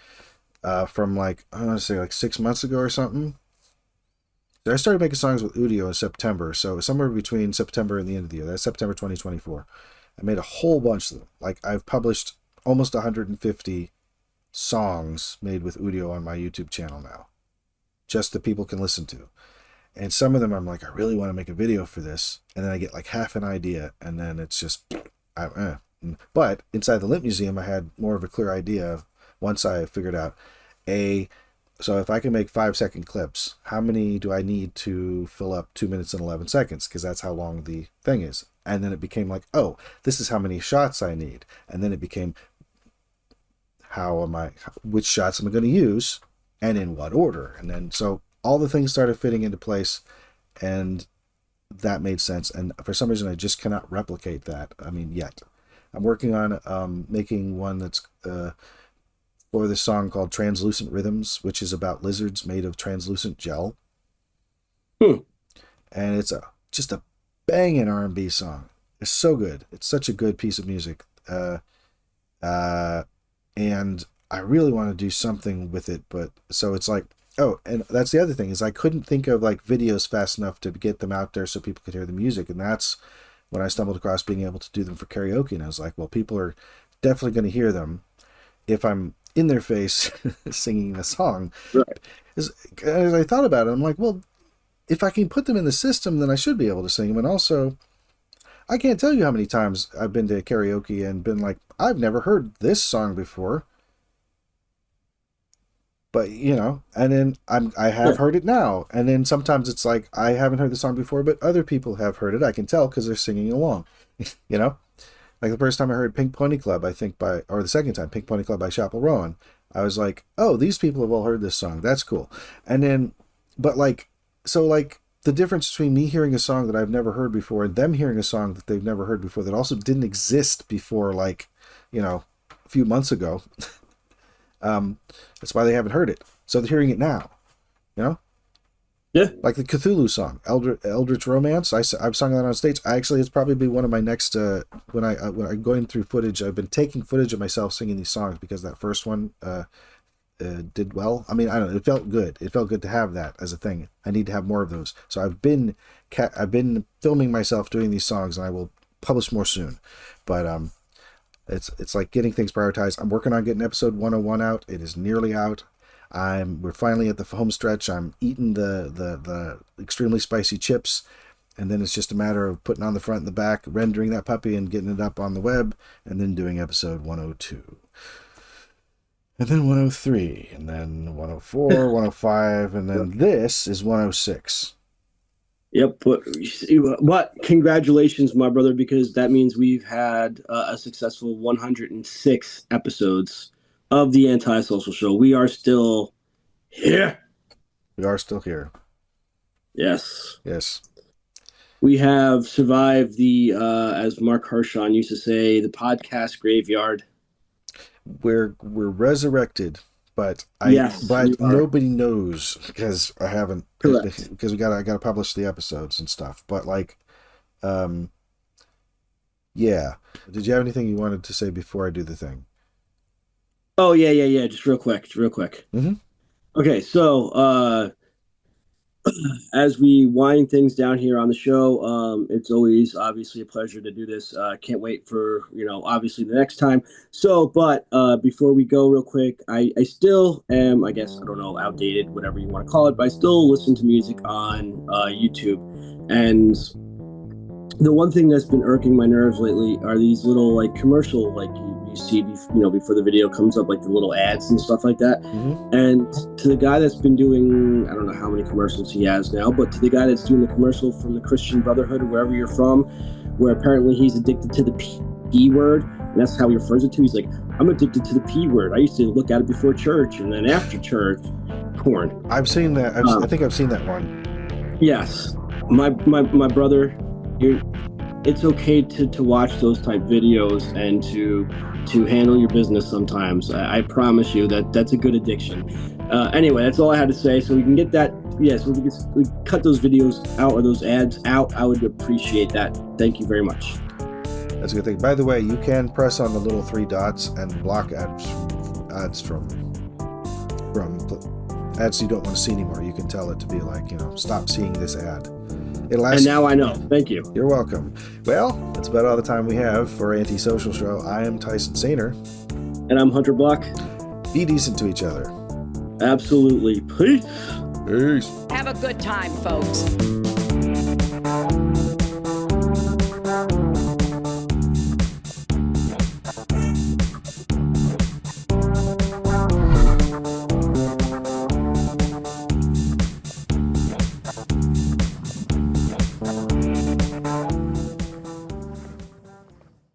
from like, I want to say like 6 months ago or something. I started making songs with Udio in September, so somewhere between September and the end of the year. That's September 2024. I made a whole bunch of them. Like, I've published almost 150 songs made with Udio on my YouTube channel now, just that people can listen to. And some of them I'm like, I really want to make a video for this, and then I get like half an idea, and then it's just, But inside the Limp Museum, I had more of a clear idea once I figured out, so if I can make 5-second clips, how many do I need to fill up 2 minutes and 11 seconds? Because that's how long the thing is. And then it became like, oh, this is how many shots I need. And then it became, which shots am I going to use and in what order? And then, so all the things started fitting into place, and that made sense. And for some reason, I just cannot replicate that. I mean, yet. I'm working on making one that's for this song called Translucent Rhythms, which is about lizards made of translucent gel. And it's just a banging R&B song. It's so good. It's such a good piece of music. And I really want to do something with it, but so it's like, oh, and that's the other thing, is I couldn't think of like videos fast enough to get them out there so people could hear the music. And that's when I stumbled across being able to do them for karaoke. And I was like, well, people are definitely going to hear them if I'm in their face singing the song. Right. As I thought about it, I'm like, well, if I can put them in the system, then I should be able to sing them. And also, I can't tell you how many times I've been to karaoke and been like, I've never heard this song before. But, you know, and then I have heard it now. And then sometimes it's like, I haven't heard the song before, but other people have heard it. I can tell because they're singing along, you know? Like the first time I heard Pink Pony Club, I think or the second time, Pink Pony Club by Chappell Rowan, I was like, oh, these people have all heard this song. That's cool. And then, but like, so like the difference between me hearing a song that I've never heard before and them hearing a song that they've never heard before that also didn't exist before, like, you know, a few months ago. That's why they haven't heard it. So they're hearing it now, you know? Yeah. Like the Cthulhu song, Eldritch Romance. I've sung that on stage. Actually, it's probably be one of my next, when I'm going through footage, I've been taking footage of myself singing these songs because that first one did well. I mean, I don't know, it felt good. It felt good to have that as a thing. I need to have more of those. So I've been filming myself doing these songs, and I will publish more soon. But it's like getting things prioritized. I'm working on getting episode 101 out. It is nearly out. We're finally at the home stretch. I'm eating the extremely spicy chips, and then it's just a matter of putting on the front and the back, rendering that puppy, and getting it up on the web, and then doing episode 102, and then 103, and then 104, 105, and then this is 106. Yep, but congratulations, my brother, because that means we've had a successful 106 episodes of the Antisocial Show. We are still here. We are still here. Yes. Yes. We have survived the, as Mark Hershon used to say, the podcast graveyard. We're resurrected, but nobody knows because I haven't. Correct. Because I gotta publish the episodes and stuff. But like, yeah. Did you have anything you wanted to say before I do the thing? Oh, yeah. Just real quick. Mm-hmm. Okay, so as we wind things down here on the show, it's always obviously a pleasure to do this. Can't wait for, obviously the next time. So, but before we go real quick, I still am, I guess, I don't know, outdated, whatever you want to call it, but I still listen to music on YouTube. And the one thing that's been irking my nerves lately are these little like commercial, like you see, before the video comes up, like the little ads and stuff like that. Mm-hmm. And to the guy that's been doing, I don't know how many commercials he has now, but to the guy that's doing the commercial from the Christian Brotherhood or wherever you're from, where apparently he's addicted to the P word, and that's how he refers it to. He's like, I'm addicted to the P word. I used to look at it before church, and then after church, porn. I've seen that. I think I've seen that one. Yes, my brother. It's okay to watch those type videos and to handle your business sometimes. I promise you that's a good addiction. Anyway, that's all I had to say. So we can get that. Yes, we cut those videos out or those ads out. I would appreciate that. Thank you very much. That's a good thing. By the way, you can press on the little 3 dots and block ads from ads you don't want to see anymore. You can tell it to be like, stop seeing this ad. It'll ask. And now I know. Thank you. You're welcome. Well, that's about all the time we have for Antisocial Show. I am Tyson Sainer. And I'm Hunter Block. Be decent to each other. Absolutely. Peace. Peace. Have a good time, folks.